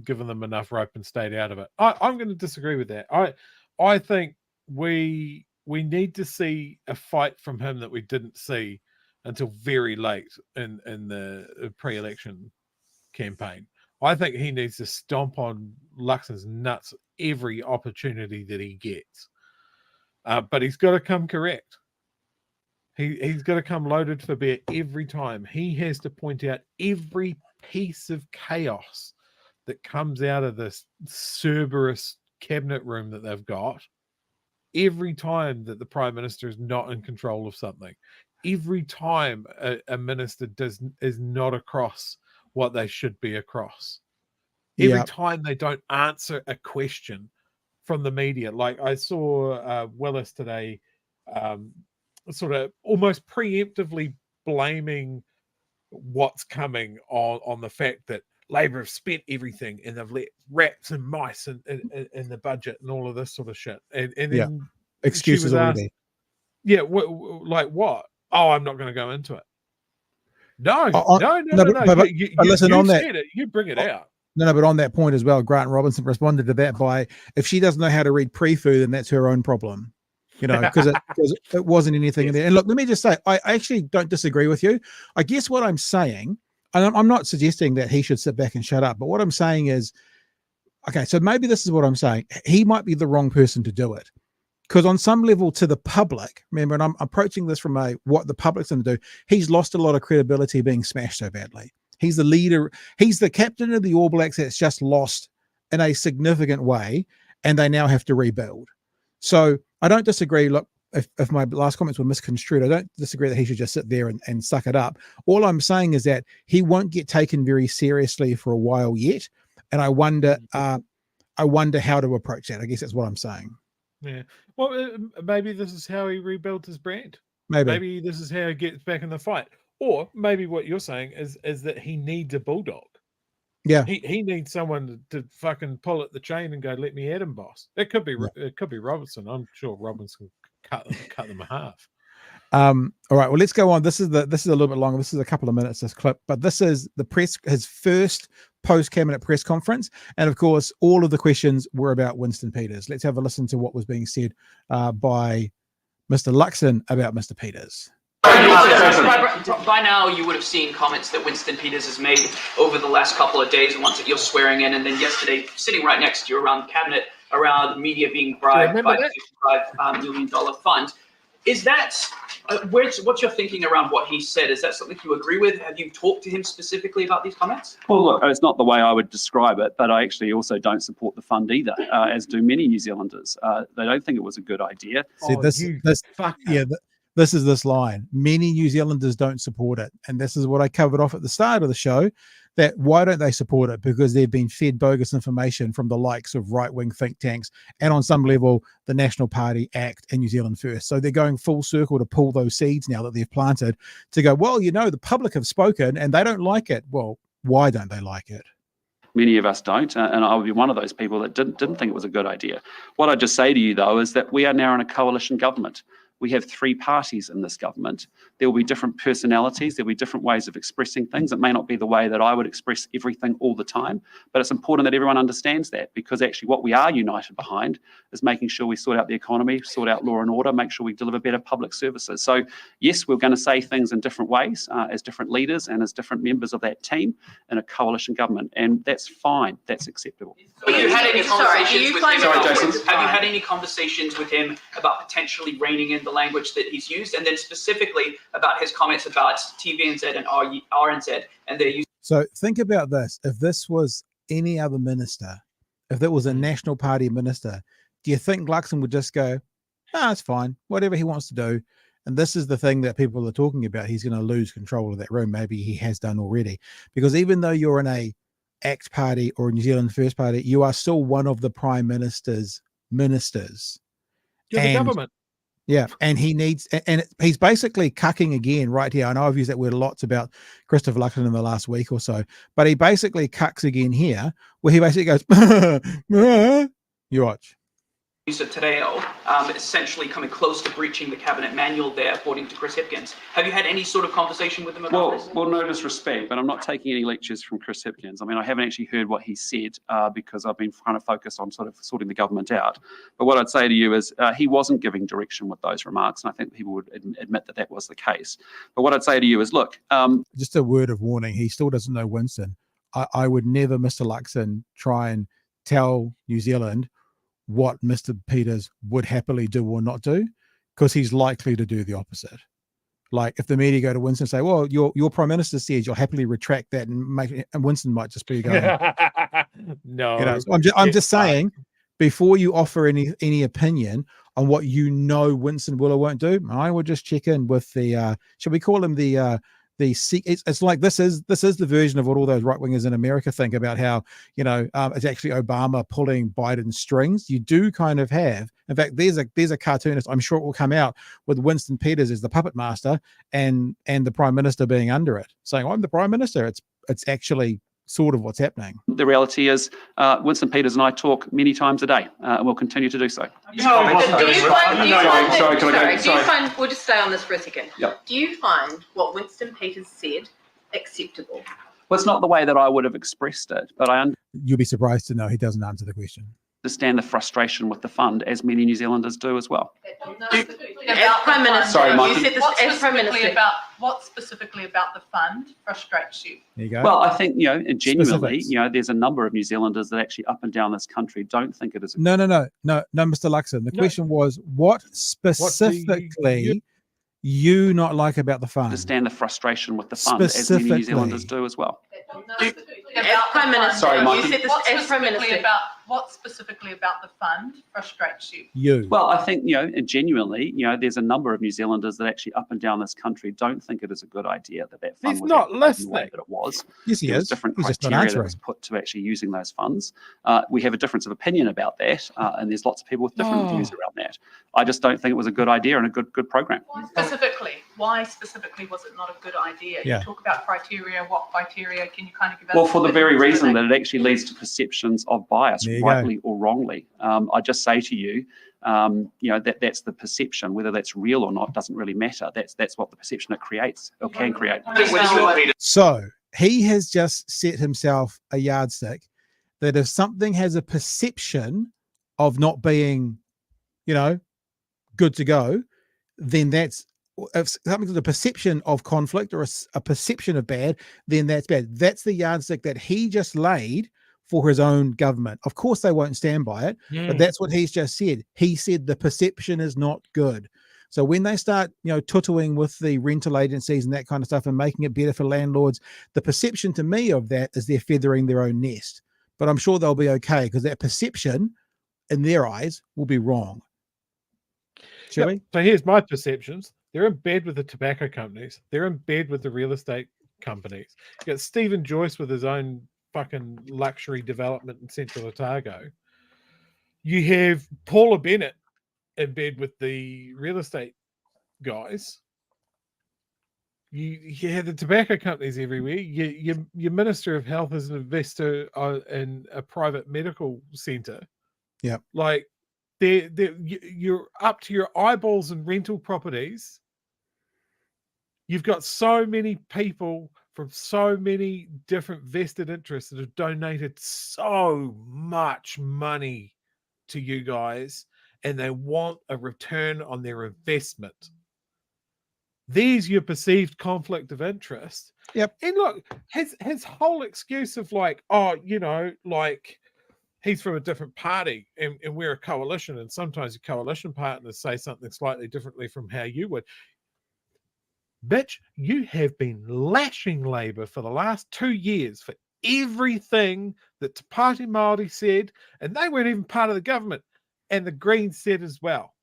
given them enough rope and stayed out of it. I'm going to disagree with that. I think we need to see a fight from him that we didn't see until very late in the pre-election campaign. I think he needs to stomp on Luxon's nuts every opportunity that he gets. But he's got to come correct. He's got to come loaded for bear every time. He has to point out every piece of chaos that comes out of this Cerberus cabinet room that they've got. Every time that the Prime Minister is not in control of something, every time a minister is not across what they should be across, every time they don't answer a question from the media. Like I saw Willis today sort of almost preemptively blaming what's coming on the fact that Labor have spent everything and they've let rats and mice in the budget and all of this sort of shit. And then excuses already. Yeah, like what? Oh, I'm not going to go into it. No. But listen, on that, you bring it out. No, but on that point as well, Grant Robinson responded to that by, if she doesn't know how to read pre-food, then that's her own problem. Because it wasn't anything in there. And look, let me just say, I actually don't disagree with you. I guess what I'm saying, and I'm not suggesting that he should sit back and shut up, but what I'm saying is, okay, so maybe this is what I'm saying. He might be the wrong person to do it. Because on some level, to the public, remember, and I'm approaching this from what the public's going to do, he's lost a lot of credibility being smashed so badly. He's the leader. He's the captain of the All Blacks that's just lost in a significant way, and they now have to rebuild. So I don't disagree. Look, if my last comments were misconstrued, I don't disagree that he should just sit there and suck it up. All I'm saying is that he won't get taken very seriously for a while yet, and I wonder how to approach that. I guess that's what I'm saying. Yeah. Well, maybe this is how he rebuilds his brand. Maybe this is how he gets back in the fight. Or maybe what you're saying is that he needs a bulldog. Yeah. He needs someone to fucking pull at the chain and go, let me at him, boss. It could be Robinson. I'm sure Robinson cut them in half. All right. Well, let's go on. This is a little bit longer. This is a couple of minutes, this clip, but this is his first post-cabinet press conference. And of course, all of the questions were about Winston Peters. Let's have a listen to what was being said by Mr. Luxon about Mr. Peters. By now, you would have seen comments that Winston Peters has made over the last couple of days, ones that you're swearing in, and then yesterday, sitting right next to you around the cabinet, around media being bribed by the $55 million fund. Is that, what's your thinking around what he said? Is that something you agree with? Have you talked to him specifically about these comments? Well, look, it's not the way I would describe it, but I actually also don't support the fund either, as do many New Zealanders. They don't think it was a good idea. See, this is this line. Many New Zealanders don't support it. And this is what I covered off at the start of the show, that why don't they support it? Because they've been fed bogus information from the likes of right-wing think tanks and on some level, the National Party ACT and New Zealand First. So they're going full circle to pull those seeds now that they've planted to go, well, the public have spoken and they don't like it. Well, why don't they like it? Many of us don't, and I would be one of those people that didn't think it was a good idea. What I'd just say to you, though, is that we are now in a coalition government. We have 3 parties in this government. There will be different personalities. There will be different ways of expressing things. It may not be the way that I would express everything all the time, but it's important that everyone understands that, because actually what we are united behind is making sure we sort out the economy, sort out law and order, make sure we deliver better public services. So yes, we're going to say things in different ways as different leaders and as different members of that team in a coalition government, and that's fine. That's acceptable. Have you had any conversations with him? Have you had any conversations with him about potentially reining in the language that he's used, and then specifically about his comments about TVNZ and RNZ and their use? So think about this. If this was any other minister, if it was a National Party minister, do you think Luxon would just go, it's fine, whatever he wants to do? And this is the thing that people are talking about. He's going to lose control of that room. Maybe he has done already, because even though you're in a ACT party or a New Zealand First party, you are still one of the Prime Minister's ministers. You're the government. Yeah, and he's basically cucking again right here. I know I've used that word lots about Christopher Luxon in the last week or so, but he basically cucks again here, where he basically goes, you watch. Use of today, essentially coming close to breaching the cabinet manual there, according to Chris Hipkins. Have you had any sort of conversation with him about this? Well, no disrespect, but I'm not taking any lectures from Chris Hipkins. I mean, I haven't actually heard what he said because I've been trying to focus on sort of sorting the government out. But what I'd say to you is he wasn't giving direction with those remarks, and I think people would admit that that was the case. But what I'd say to you is, look. Just a word of warning, he still doesn't know Winston. I would never, Mr. Luxon, try and tell New Zealand what Mr. Peters would happily do or not do, because he's likely to do the opposite. Like if the media go to Winston and say, well, your Prime Minister says you'll happily retract that and make it, and Winston might just be going, no. I'm just saying, before you offer any opinion on what Winston will or won't do, I would just check in with the, shall we call him it's like this is the version of what all those right wingers in America think about how it's actually Obama pulling Biden's strings. You do kind of have, in fact, there's a cartoonist, I'm sure it will come out, with Winston Peters as the puppet master and the Prime Minister being under it, saying, I'm the Prime Minister. It's actually sort of what's happening. The reality is Winston Peters and I talk many times a day, and we'll continue to do so. We'll just stay on this for a second. Yep. Do you find what Winston Peters said acceptable? Well, it's not the way that I would have expressed it, but You'll be surprised to know he doesn't answer the question. understand the frustration with the fund, as many New Zealanders do as well. As Prime Minister, Sorry, Mikey. you said this as Prime Minister. What specifically about the fund frustrates you? There you go. Well, I think, genuinely, Specifics. there's a number of New Zealanders that actually up and down this country don't think it is. No, Mr. Luxon. The question was, what specifically you not like about the fund? Understand the frustration with the fund, as many New Zealanders do as well. As Prime Minister, Sorry, Mikey. you said this as Prime Minister. What specifically about the fund frustrates you? Well, I think, genuinely, there's a number of New Zealanders that actually up and down this country don't think it is a good idea that fund He's was not the way listening. that it was. Yes, he There was is. different He's just not criteria that answering. was put to actually using those funds. We have a difference of opinion about that, and there's lots of people with different views around that. I just don't think it was a good idea and a good program. Why specifically was it not a good idea? Yeah. You talk about criteria. What criteria? Can you kind of give us? Well, for the very reason that it actually leads to perceptions of bias, There you rightly or wrongly. I just say to you, that's the perception. Whether that's real or not doesn't really matter. That's what the perception it creates or can create. So he has just set himself a yardstick that if something has a perception of not being, good to go, then that's, if something's a perception of conflict or a perception of bad, then that's bad. That's the yardstick that he just laid for his own government. Of course, they won't stand by it, but that's what he's just said. He said the perception is not good. So when they start, tutoing with the rental agencies and that kind of stuff and making it better for landlords, the perception to me of that is they're feathering their own nest. But I'm sure they'll be okay because that perception in their eyes will be wrong. Shall we? So here's my perceptions. They're in bed with the tobacco companies. They're in bed with the real estate companies. You got Stephen Joyce with his own fucking luxury development in Central Otago. You have Paula Bennett in bed with the real estate guys. You have the tobacco companies everywhere. Your Minister of Health is an investor in a private medical centre. Yeah, like you're up to your eyeballs in rental properties. You've got so many people from so many different vested interests that have donated so much money to you guys, and they want a return on their investment. There's your perceived conflict of interest. Yep. And look, his whole excuse of he's from a different party and we're a coalition, and sometimes your coalition partners say something slightly differently from how you would. Bitch, you have been lashing Labour for the last 2 years for everything that Te Pāti Māori said, and they weren't even part of the government, and the Greens said as well.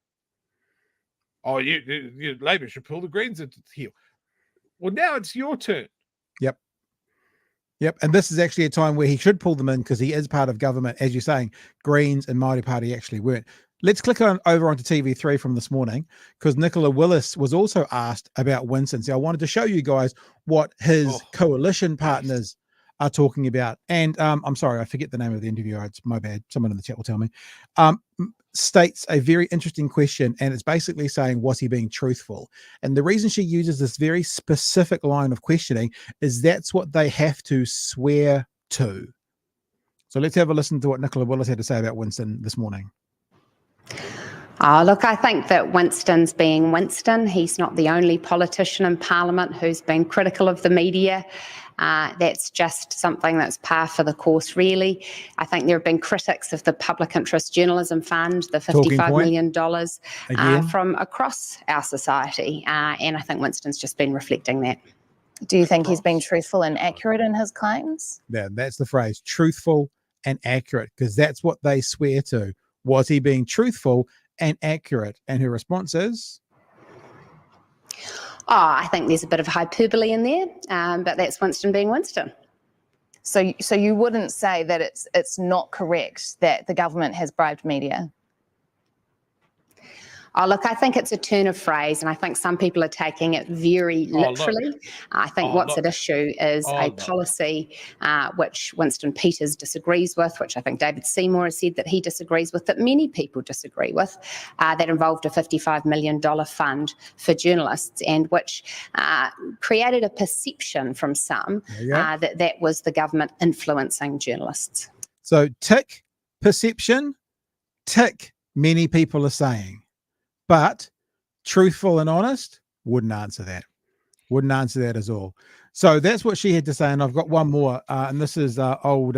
Oh, you Labour should pull the Greens into the heel. Well, now it's your turn. Yep. And this is actually a time where he should pull them in because he is part of government. As you're saying, Greens and Māori Party actually weren't. Let's click over onto TV3 from this morning because Nicola Willis was also asked about Winston. So I wanted to show you guys what his coalition partners are talking about. And I'm sorry, I forget the name of the interviewer. It's my bad. Someone in the chat will tell me. States a very interesting question, and it's basically saying, was he being truthful? And the reason she uses this very specific line of questioning is that's what they have to swear to. So let's have a listen to what Nicola Willis had to say about Winston this morning. Look, I think that Winston's being Winston. He's not the only politician in Parliament who's been critical of the media. That's just something that's par for the course, really. I think there have been critics of the Public Interest Journalism Fund, the $55 million from across our society. And I think Winston's just been reflecting that. Do you think he's been truthful and accurate in his claims? Yeah, that's the phrase, truthful and accurate, because that's what they swear to. Was he being truthful and accurate? And her response is? I think there's a bit of hyperbole in there, but that's Winston being Winston. So you wouldn't say that it's not correct that the government has bribed media? Look, I think it's a turn of phrase, and I think some people are taking it very literally. I think what's at issue is a policy which Winston Peters disagrees with, which I think David Seymour has said that he disagrees with, that many people disagree with, that involved a $55 million fund for journalists, and which created a perception from some that was the government influencing journalists. So tick perception, tick many people are saying, but truthful and honest, wouldn't answer that. Wouldn't answer that at all. So that's what she had to say. And I've got one more, and this is old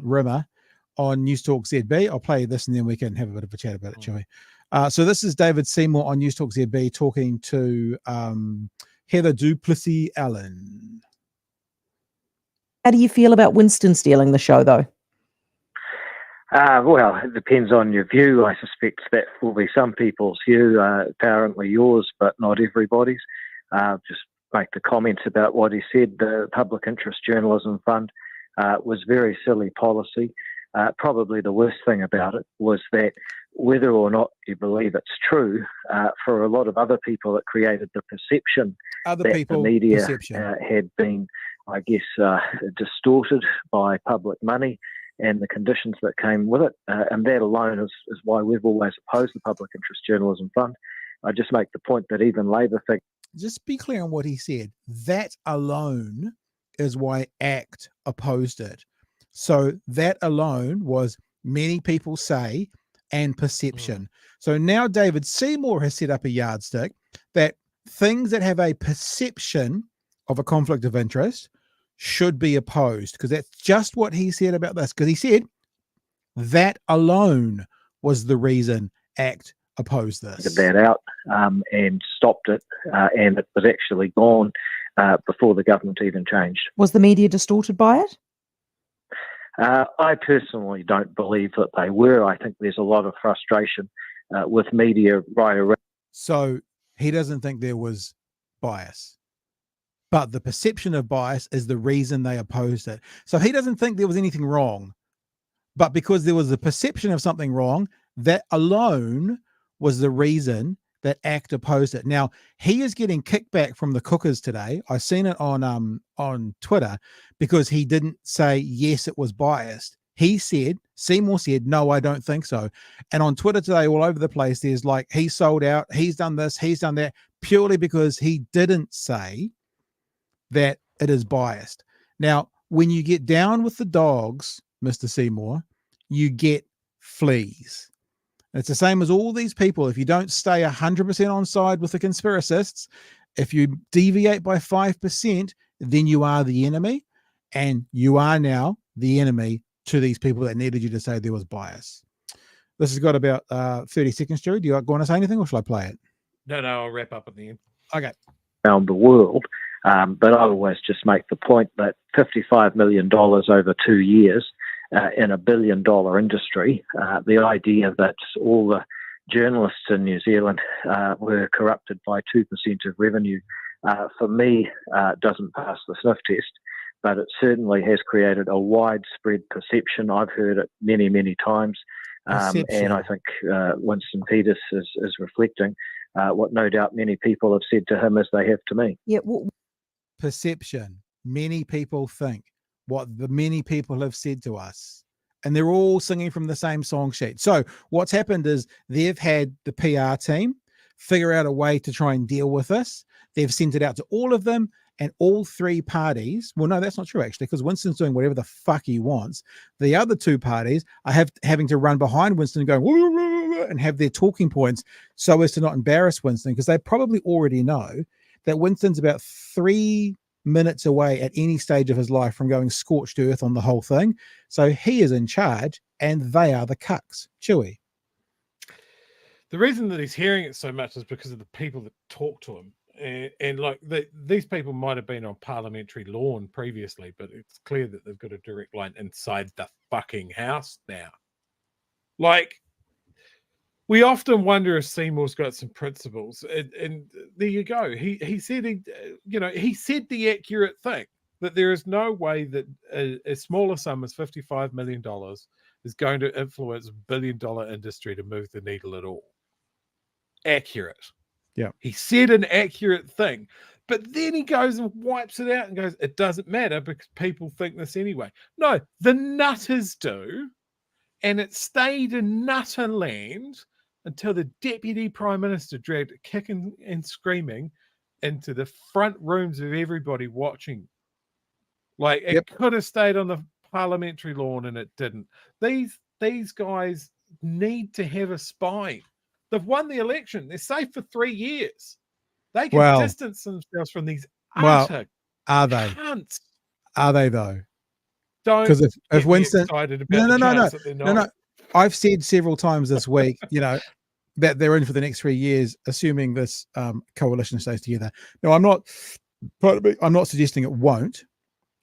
Rimmer on News Talk ZB. I'll play this and then we can have a bit of a chat about it, Chewy. So this is David Seymour on News Talk ZB talking to Heather Duplessis Allen. How do you feel about Winston stealing the show, though? Well, it depends on your view. I suspect that will be some people's view, apparently yours, but not everybody's. Just make the comments about what he said. The Public Interest Journalism Fund was very silly policy. Probably the worst thing about it was that whether or not you believe it's true, for a lot of other people, it created the perception that the media had been, I guess, distorted by public money and the conditions that came with it. And that alone is why we've always opposed the Public Interest Journalism Fund. I just make the point that even Labor think. Just be clear on what he said. That alone is why ACT opposed it. So that alone was many people say and perception. So now David Seymour has set up a yardstick that things that have a perception of a conflict of interest should be opposed, because that's just what he said about this. Because he said that alone was the reason ACT opposed this. Figured that out and stopped it, and it was actually gone before the government even changed. Was the media distorted by it? I personally don't believe that they were. I think there's a lot of frustration with media right around. So he doesn't think there was bias, but the perception of bias is the reason they opposed it. So he doesn't think there was anything wrong, but because there was a perception of something wrong, that alone was the reason that ACT opposed it. Now, he is getting kickback from the cookers today. I've seen it on Twitter, because he didn't say, yes, it was biased. He said, Seymour said, no, I don't think so. And on Twitter today, all over the place, there's like, he sold out, he's done this, he's done that, purely because he didn't say that it is biased. Now, when you get down with the dogs, Mr. Seymour, you get fleas. It's the same as all these people. If you don't stay 100% on side with the conspiracists, if you deviate by 5%, then you are the enemy, and you are now the enemy to these people that needed you to say there was bias. This has got about 30 seconds, Jerry. Do you want to say anything, or shall I play it? No, I'll wrap up at the end. Okay. Around the world, but I always just make the point that $55 million over 2 years in a $1 billion industry, the idea that all the journalists in New Zealand were corrupted by 2% of revenue, for me, doesn't pass the sniff test, but it certainly has created a widespread perception. I've heard it many, many times, and I think Winston Peters is reflecting what no doubt many people have said to him as they have to me. Yeah. Perception. Many people think what the many people have said to us, and they're all singing from the same song sheet. So what's happened is they've had the PR team figure out a way to try and deal with this. They've sent it out to all of them, and all three parties, well, no, that's not true actually, because Winston's doing whatever the fuck he wants. The other two parties are having to run behind Winston going and have their talking points so as to not embarrass Winston, because they probably already know that Winston's about 3 minutes away at any stage of his life from going scorched earth on the whole thing. So he is in charge, and they are the cucks. Chewy. The reason that he's hearing it so much is because of the people that talk to him. And like these people might have been on parliamentary lawn previously, but it's clear that they've got a direct line inside the fucking house now. Like, we often wonder if Seymour's got some principles, and there you go. He said he said the accurate thing, that there is no way that a smaller sum as $55 million is going to influence a $1 billion industry to move the needle at all. Accurate. Yeah. He said an accurate thing, but then he goes and wipes it out and goes, it doesn't matter because people think this anyway. No, the nutters do, and it stayed in nutter land until the Deputy Prime Minister dragged it kicking and screaming into the front rooms of everybody watching. Like, it could have stayed on the parliamentary lawn, and it didn't. These guys need to have a spine. They've won the election. They're safe for 3 years. They can distance themselves from these utter are they? cunts. Are they though? Don't because if Winston, excited about no, I've said several times this week, that they're in for the next 3 years, assuming this coalition stays together. No, I'm not suggesting it won't,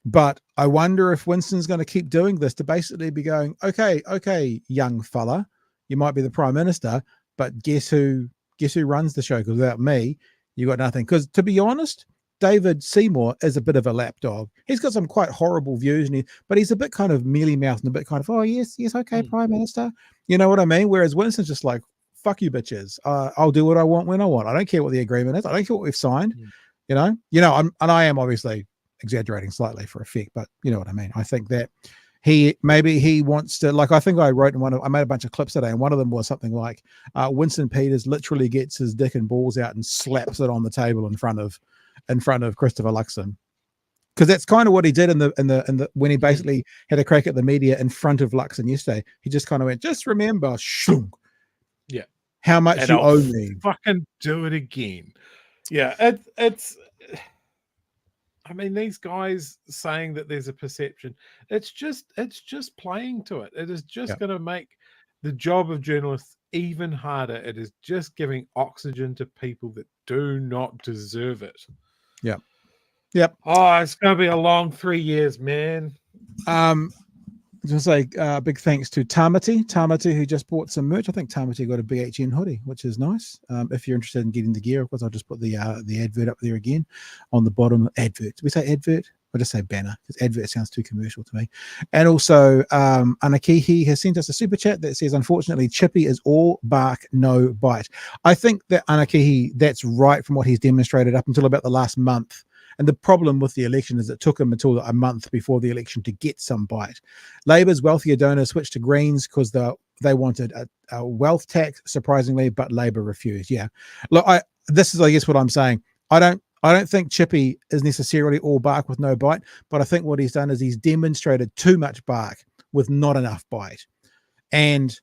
but I wonder if Winston's going to keep doing this to basically be going, okay, young fella, you might be the prime minister, but guess who runs the show? Because without me, you got nothing. Because to be honest, David Seymour is a bit of a lapdog. He's got some quite horrible views, but he's a bit kind of mealy-mouthed and a bit kind of, oh, yes, okay, Prime Minister. You know what I mean? Whereas Winston's just like, fuck you, bitches. I'll do what I want when I want. I don't care what the agreement is. I don't care what we've signed. I am obviously exaggerating slightly for effect, but you know what I mean. I think that he wants to, like, I think I wrote I made a bunch of clips today, and one of them was something like Winston Peters literally gets his dick and balls out and slaps it on the table in front of Christopher Luxon, because that's kind of what he did in the when he basically had a crack at the media in front of Luxon yesterday. He just kind of went, just remember, shunk, how much you owe me. Fucking do it again. Yeah, it's. I mean, these guys saying that there's a perception. It's just playing to it. It is just going to make the job of journalists even harder. It is just giving oxygen to people that do not deserve it. Yep. Oh, it's going to be a long 3 years, man. Just say big thanks to Tamati, who just bought some merch. I think Tamati got a BHN hoodie, which is nice. If you're interested in getting the gear, of course, I'll just put the advert up there again on the bottom. Advert. Do we say advert? I'll just say banner, because advert sounds too commercial to me. And also, Anakihi has sent us a super chat that says, unfortunately, Chippy is all bark, no bite. I think that Anakihi, that's right from what he's demonstrated up until about the last month. And the problem with the election is it took him until a month before the election to get some bite. Labor's wealthier donors switched to Greens because they wanted a wealth tax, surprisingly, but Labor refused. Yeah. Look, this is, I guess, what I'm saying. I don't think Chippy is necessarily all bark with no bite, but I think what he's done is he's demonstrated too much bark with not enough bite. And,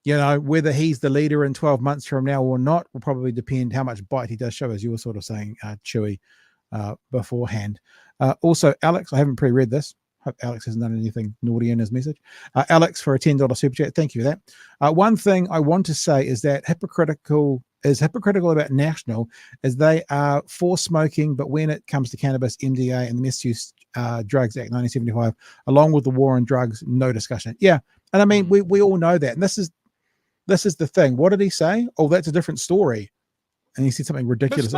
whether he's the leader in 12 months from now or not will probably depend how much bite he does show, as you were sort of saying, Chewy, beforehand. Also, Alex, I haven't pre-read this. Hope Alex hasn't done anything naughty in his message. Alex, for a $10 super chat, thank you for that. One thing I want to say is that hypocritical about National is they are for smoking, but when it comes to cannabis, MDA, and the Misuse Drugs Act 1975, along with the war on drugs, no discussion. Yeah, and I mean we all know that, and this is the thing. What did he say? Oh, that's a different story, and he said something ridiculous.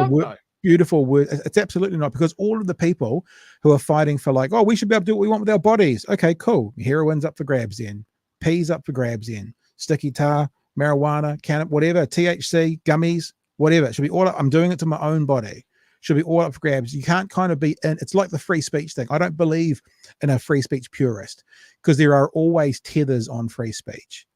Beautiful word. It's absolutely not, because all of the people who are fighting for, like, oh, we should be able to do what we want with our bodies. Okay, cool. Heroin's up for grabs then. P's up for grabs then. Sticky tar, marijuana, cannabis, whatever, THC, gummies, whatever. It should be all up. I'm doing it to my own body. Should be all up for grabs. You can't kind of be in. It's like the free speech thing. I don't believe in a free speech purist, because there are always tethers on free speech.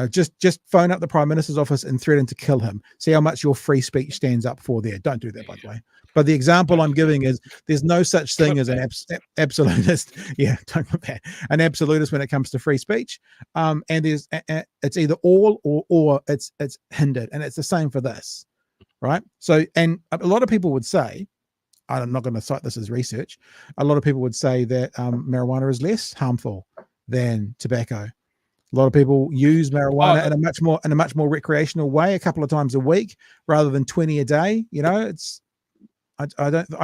Just phone up the Prime Minister's office and threaten to kill him. See how much your free speech stands up for there. Don't do that, by the way. But the example I'm giving is there's no such thing as an absolutist. Yeah, don't put that. An absolutist when it comes to free speech. And it's either all or it's hindered. And it's the same for this, right? So, and a lot of people would say, I'm not going to cite this as research, a lot of people would say that marijuana is less harmful than tobacco. A lot of people use marijuana in a much more recreational way, a couple of times a week rather than 20 a day. I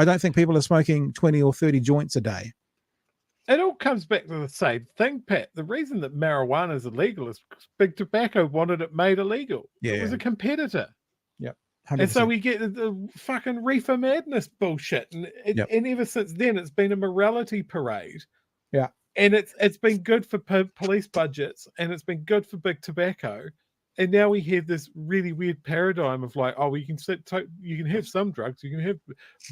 don't think people are smoking 20 or 30 joints a day. It all comes back to the same thing, Pat. The reason that marijuana is illegal is because Big Tobacco wanted it made illegal. Yeah, it was a competitor. Yep. 100%. And so we get the fucking reefer madness bullshit, and ever since then it's been a morality parade. Yeah. And it's been good for police budgets, and it's been good for Big Tobacco, and now we have this really weird paradigm of like, oh, you can have some drugs, you can have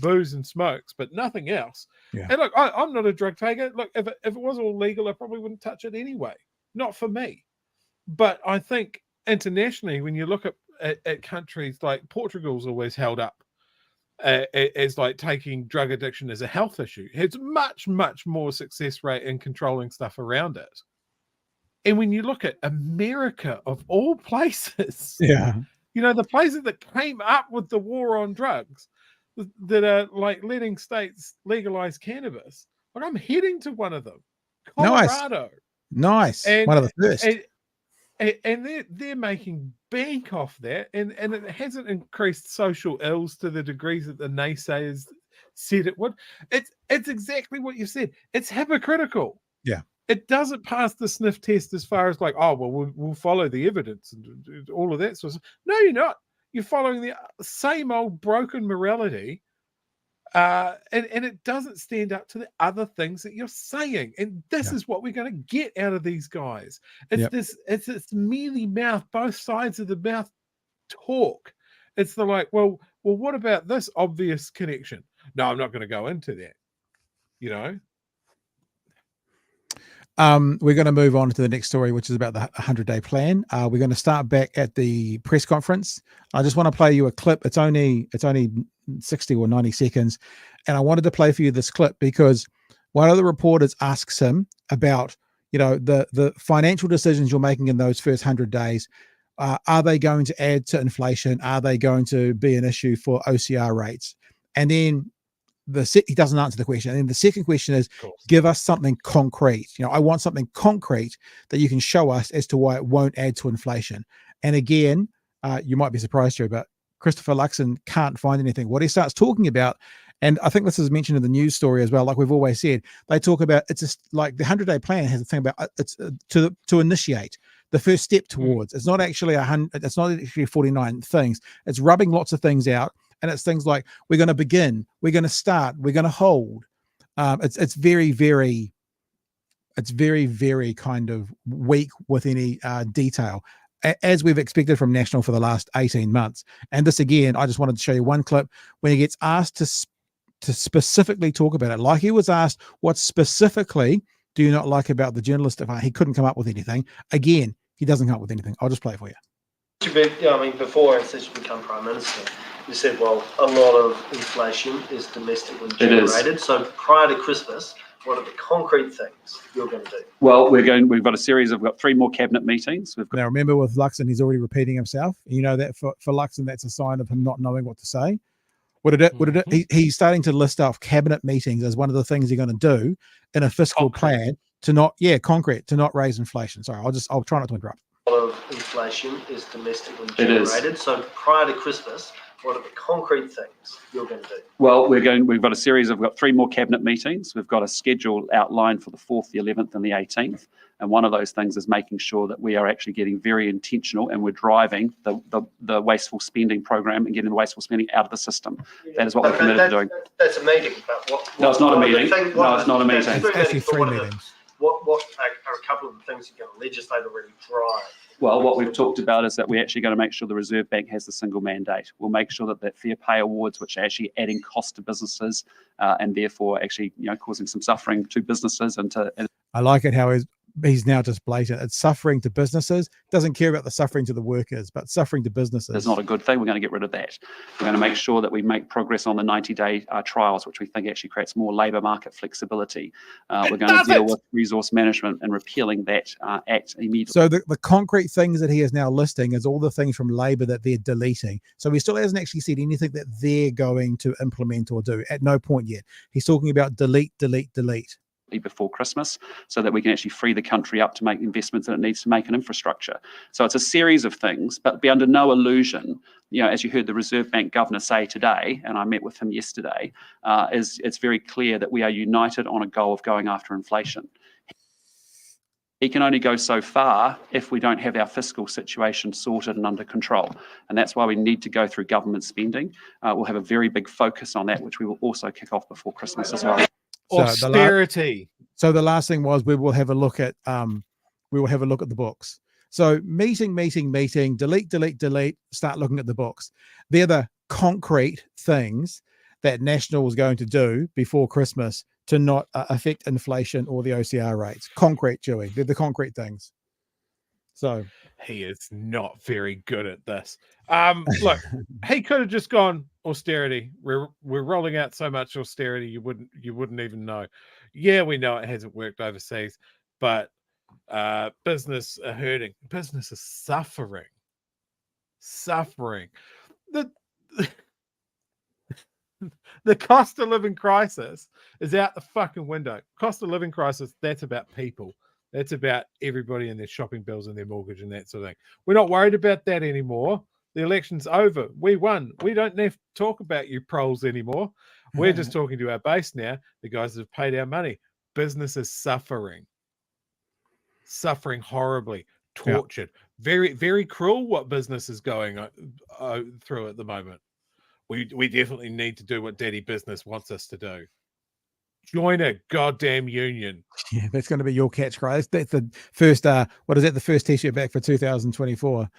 booze and smokes, but nothing else. Yeah. And look, I'm not a drug taker. Look, if it was all legal, I probably wouldn't touch it anyway. Not for me. But I think internationally, when you look at countries like Portugal's always held up as like taking drug addiction as a health issue. It's much more success rate in controlling stuff around it. And when you look at America, of all places, Yeah. you know, the places that came up with the war on drugs that are like letting states legalize cannabis. Like, I'm heading to one of them, Colorado. Nice. And, one of the first. And they're making bank off that, and it hasn't increased social ills to the degrees that the naysayers said it would. It's exactly what you said. It's hypocritical. Yeah. It doesn't pass the sniff test as far as like, oh, well, we'll follow the evidence and all of that sort of stuff. No, you're not. You're following the same old broken morality, and it doesn't stand up to the other things that you're saying. And this is what we're going to get out of these guys. It's this mealy mouth, both sides of the mouth talk. It's the like, well, what about this obvious connection? No, I'm not going to go into that. You know. We're going to move on to the next story, which is about the 100-day plan. We're going to start back at the press conference. I just want to play you a clip. It's only 60 or 90 seconds. And I wanted to play for you this clip because one of the reporters asks him about, you know, the financial decisions you're making in those first 100 days. Are they going to add to inflation? Are they going to be an issue for OCR rates? And then he doesn't answer the question. And then the second question is, give us something concrete. You know, I want something concrete that you can show us as to why it won't add to inflation. And again, you might be surprised here, but Christopher Luxon can't find anything. What he starts talking about, and I think this is mentioned in the news story as well, like we've always said, they talk about, it's just like the 100-day plan has a thing about it's to initiate the first step towards. It's not actually 100. It's not actually 49 things. It's rubbing lots of things out. And it's things like, we're going to begin, we're going to start, we're going to hold. It's very, very kind of weak with any detail, as we've expected from National for the last 18 months. And this, again, I just wanted to show you one clip when he gets asked to specifically talk about it. Like he was asked, what specifically do you not like about the journalist? He couldn't come up with anything. Again, he doesn't come up with anything. I'll just play it for you. I mean, before since you become Prime Minister, you said, well, a lot of inflation is domestically generated. So prior to Christmas, what are the concrete things you're going to do? Well, we've got 3 more cabinet meetings. Now, remember with Luxon, he's already repeating himself. You know that for Luxon, that's a sign of him not knowing what to say. He's starting to list off cabinet meetings as one of the things you're going to do in a fiscal plan to not raise inflation. Sorry, I'll try not to interrupt. A lot of inflation is domestically generated. So prior to Christmas, what are the concrete things you're going to do? Well, we've got 3 more cabinet meetings. We've got a schedule outlined for the 4th, the 11th and the 18th. And one of those things is making sure that we are actually getting very intentional and we're driving the wasteful spending program and getting the wasteful spending out of the system. That is what we're committed to doing. That's a meeting. But no, it's not a meeting. No, it's not a meeting. It's actually 3 meetings. What are a couple of the things you're going to legislate or really drive? Well, what we've talked about is that we're actually going to make sure the Reserve Bank has the single mandate. We'll make sure that fair pay awards, which are actually adding cost to businesses and therefore actually causing some suffering to businesses I like it how he's now just blatant. It's suffering to businesses. Doesn't care about the suffering to the workers, but suffering to businesses. It's not a good thing. We're going to get rid of that. We're going to make sure that we make progress on the 90-day trials, which we think actually creates more labour market flexibility. We're going to deal with resource management and repealing that act immediately. So the concrete things that he is now listing is all the things from Labour that they're deleting. So he still hasn't actually said anything that they're going to implement or do at no point yet. He's talking about delete. Before Christmas, so that we can actually free the country up to make investments that it needs to make in infrastructure. So it's a series of things, but be under no illusion, as you heard the Reserve Bank governor say today, and I met with him yesterday, it's very clear that we are united on a goal of going after inflation. He can only go so far if we don't have our fiscal situation sorted and under control. And that's why we need to go through government spending. We'll have a very big focus on that, which we will also kick off before Christmas as well. Austerity. So the last thing was we will have a look at the books. So meeting, delete, start looking at the books. They're the concrete things that National was going to do before Christmas to not affect inflation or the OCR rates. Concrete, Joey. They're the concrete things. So he is not very good at this. Look, he could have just gone austerity. We're rolling out so much austerity you wouldn't even know. Yeah, we know it hasn't worked overseas, but Business are hurting. Business is suffering. The cost of living crisis is out the fucking window. Cost of living crisis, that's about people. That's about everybody and their shopping bills and their mortgage and that sort of thing. We're not worried about that anymore. The election's over. We won. We don't have to talk about you proles anymore. We're just talking to our base now, the guys that have paid our money. Business is suffering horribly, tortured, very, very cruel what business is going through at the moment. We definitely need to do what Daddy Business wants us to do. Join a goddamn union. Yeah, that's going to be your catchphrase. That's the first, what is that? The first t-shirt back for 2024.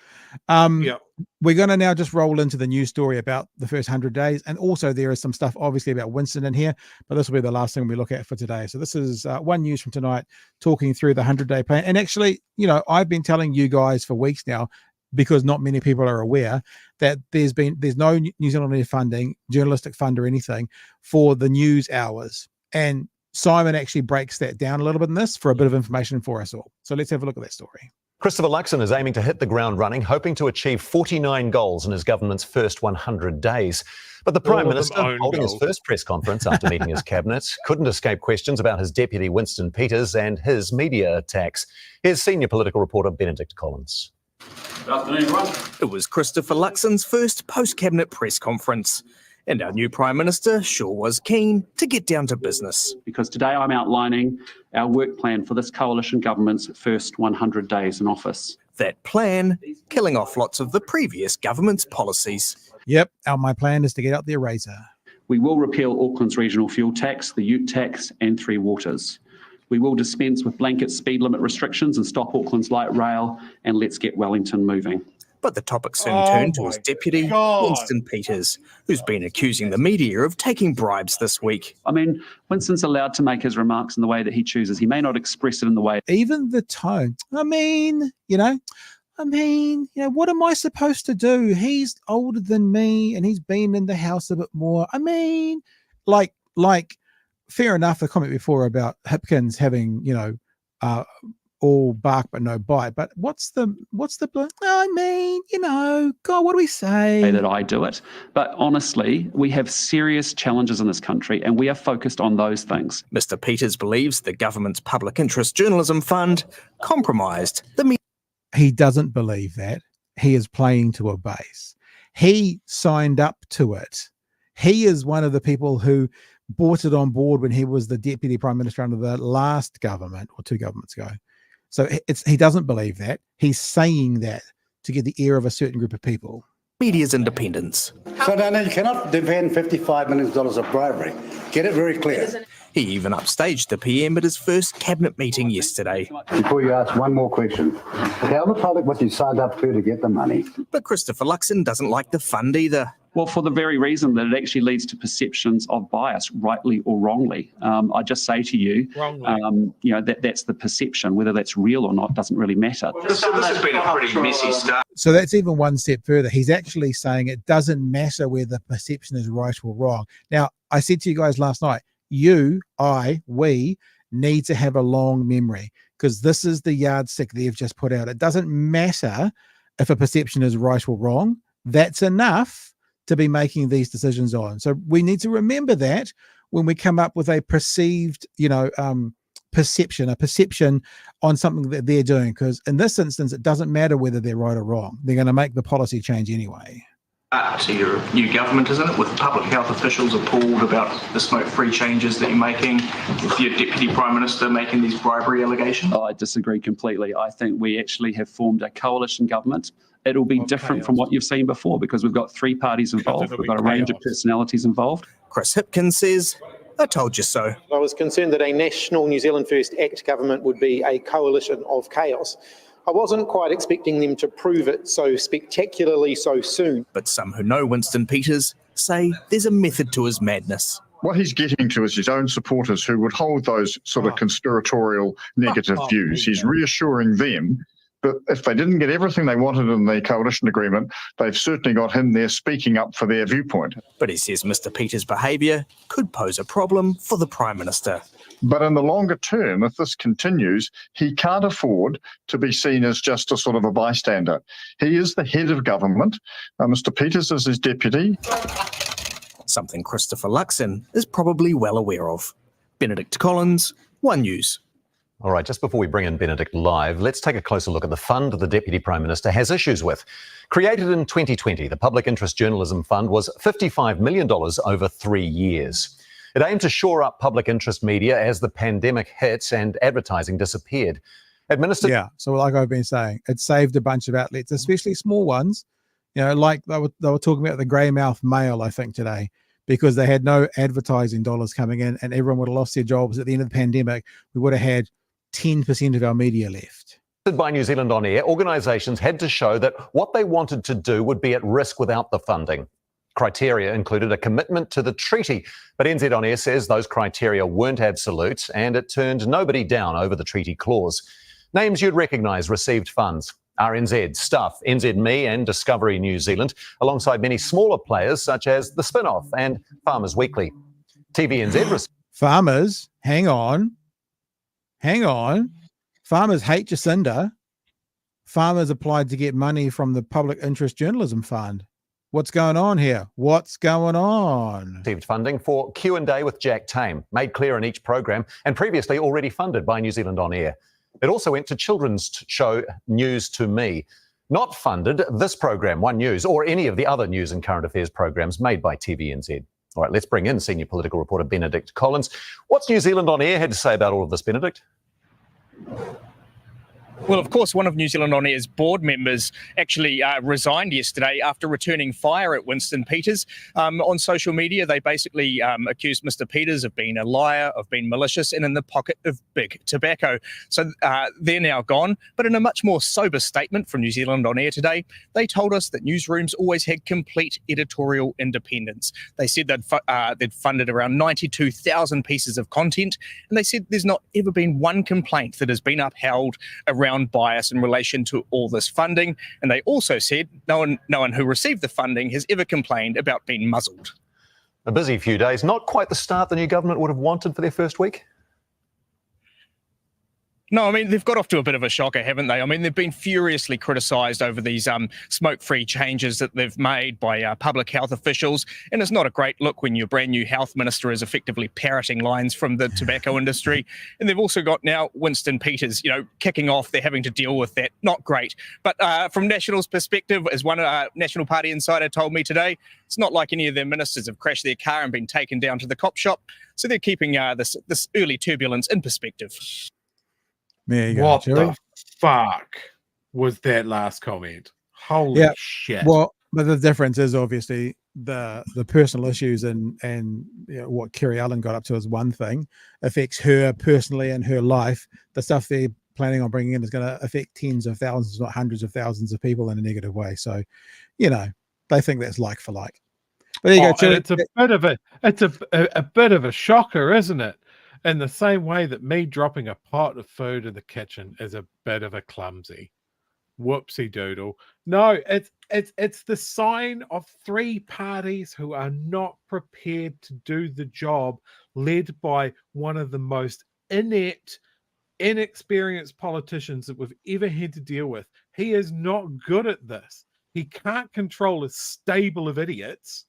We're going to now just roll into the news story about the first 100 days. And also there is some stuff obviously about Winston in here, but this will be the last thing we look at for today. So this is one news from tonight, talking through the 100-day plan. And actually, you know, I've been telling you guys for weeks now, because not many people are aware, that there's no New Zealand funding, journalistic fund or anything for the news hours. And Simon actually breaks that down a little bit in this for a bit of information for us all. So let's have a look at that story. Christopher Luxon is aiming to hit the ground running, hoping to achieve 49 goals in his government's first 100 days. But the Prime Minister, holding his first press conference after meeting his cabinet, couldn't escape questions about his deputy Winston Peters and his media attacks. Here's senior political reporter Benedict Collins. Good afternoon, everyone. It was Christopher Luxon's first post-cabinet press conference. And our new Prime Minister sure was keen to get down to business. Because today I'm outlining our work plan for this coalition government's first 100 days in office. That plan, killing off lots of the previous government's policies. Yep, my plan is to get out the eraser. We will repeal Auckland's regional fuel tax, the ute tax and Three Waters. We will dispense with blanket speed limit restrictions and stop Auckland's light rail, and let's get Wellington moving. But the topic soon turned to his deputy, Winston Peters, who's been accusing the media of taking bribes this week. I mean, Winston's allowed to make his remarks in the way that he chooses. He may not express it in the way. Even the tone. I mean, what am I supposed to do? He's older than me and he's been in the house a bit more. I mean, like, fair enough, the comment before about Hipkins having, all bark but no bite, but what's the I mean, God, what do we say? That I do it. But honestly, we have serious challenges in this country and we are focused on those things. Mr. Peters believes the government's public interest journalism fund compromised the media. He doesn't believe that. He is playing to a base. He signed up to it. He is one of the people who brought it on board when he was the deputy prime minister under the last government or two governments ago. So he doesn't believe that. He's saying that to get the ear of a certain group of people. Media's independence. So, Dana, you cannot defend $55 million of bribery. Get it very clear. He even upstaged the PM at his first cabinet meeting yesterday. Before you ask one more question, tell the public what you signed up to get the money. But Christopher Luxon doesn't like the fund either. Well, for the very reason that it actually leads to perceptions of bias, rightly or wrongly. I just say to you, that's the perception. Whether that's real or not doesn't really matter. Well, this has been a pretty messy start. So that's even one step further. He's actually saying it doesn't matter whether the perception is right or wrong. Now, I said to you guys last night, we need to have a long memory because this is the yardstick they've just put out. It doesn't matter if a perception is right or wrong. That's enough to be making these decisions on. So we need to remember that when we come up with a perceived, perception on something that they're doing, because in this instance, it doesn't matter whether they're right or wrong. They're going to make the policy change anyway. To your new government, isn't it? With public health officials appalled about the smoke-free changes that you're making, with your deputy prime minister making these bribery allegations? I disagree completely. I think we actually have formed a coalition government. It'll be different from what you've seen before because we've got three parties involved. We've got a range of personalities involved. Chris Hipkins says, I told you so. I was concerned that a national New Zealand First Act government would be a coalition of chaos. I wasn't quite expecting them to prove it so spectacularly so soon. But some who know Winston Peters say there's a method to his madness. What he's getting to is his own supporters who would hold those sort of conspiratorial negative views. He's reassuring them, But if they didn't get everything they wanted in the coalition agreement, they've certainly got him there speaking up for their viewpoint. But he says Mr Peters' behaviour could pose a problem for the Prime Minister. But in the longer term, if this continues, he can't afford to be seen as just a sort of a bystander. He is the head of government. Mr Peters is his deputy. Something Christopher Luxon is probably well aware of. Benedict Collins, One News. All right, just before we bring in Benedict live, let's take a closer look at the fund the Deputy Prime Minister has issues with. Created in 2020, the Public Interest Journalism Fund was $55 million over 3 years. It aimed to shore up public interest media as the pandemic hit and advertising disappeared. Yeah, so like I've been saying, it saved a bunch of outlets, especially small ones. You know, like they were talking about the Greymouth Mail, I think, today, because they had no advertising dollars coming in and everyone would have lost their jobs at the end of the pandemic. We would have had 10% of our media left. By New Zealand On Air, organisations had to show that what they wanted to do would be at risk without the funding. Criteria included a commitment to the treaty, but NZ On Air says those criteria weren't absolute and it turned nobody down over the treaty clause. Names you'd recognise received funds: RNZ, Stuff, NZME and Discovery New Zealand, alongside many smaller players such as The Spin-Off and Farmers Weekly. TVNZ Farmers, hang on. Farmers hate Jacinda. Farmers applied to get money from the Public Interest Journalism Fund. What's going on here? What's going on? Received funding for Q&A with Jack Tame, made clear in each program and previously already funded by New Zealand On Air. It also went to children's show News to Me. Not funded this program, One News, or any of the other news and current affairs programs made by TVNZ. All right, let's bring in senior political reporter Benedict Collins. What's New Zealand On Air had to say about all of this, Benedict? Well, of course, one of New Zealand On Air's board members actually resigned yesterday after returning fire at Winston Peters. On social media, they basically accused Mr Peters of being a liar, of being malicious and in the pocket of big tobacco. So they're now gone. But in a much more sober statement from New Zealand On Air today, they told us that newsrooms always had complete editorial independence. They said they'd funded around 92,000 pieces of content, and they said there's not ever been one complaint that has been upheld around bias in relation to all this funding. And they also said no one who received the funding has ever complained about being muzzled. A busy few days, not quite the start the new government would have wanted for their first week. No, I mean, they've got off to a bit of a shocker, haven't they? I mean, they've been furiously criticised over these smoke-free changes that they've made by public health officials. And it's not a great look when your brand new health minister is effectively parroting lines from the tobacco industry. And they've also got now Winston Peters, kicking off. They're having to deal with that. Not great. But from National's perspective, as one National Party insider told me today, it's not like any of their ministers have crashed their car and been taken down to the cop shop. So they're keeping this early turbulence in perspective. There you go, what Joey. the fuck was that last comment? Holy shit. Well, but the difference is obviously the personal issues and what Kerry Allen got up to is one thing, affects her personally and her life. The stuff they're planning on bringing in is going to affect tens of thousands, not hundreds of thousands of people in a negative way. So, they think that's like for like. But there you go, Joey. It's a bit of a shocker, isn't it? In the same way that me dropping a pot of food in the kitchen is a bit of a clumsy. Whoopsie doodle. No, it's the sign of three parties who are not prepared to do the job, led by one of the most inept, inexperienced politicians that we've ever had to deal with. He is not good at this. He can't control a stable of idiots,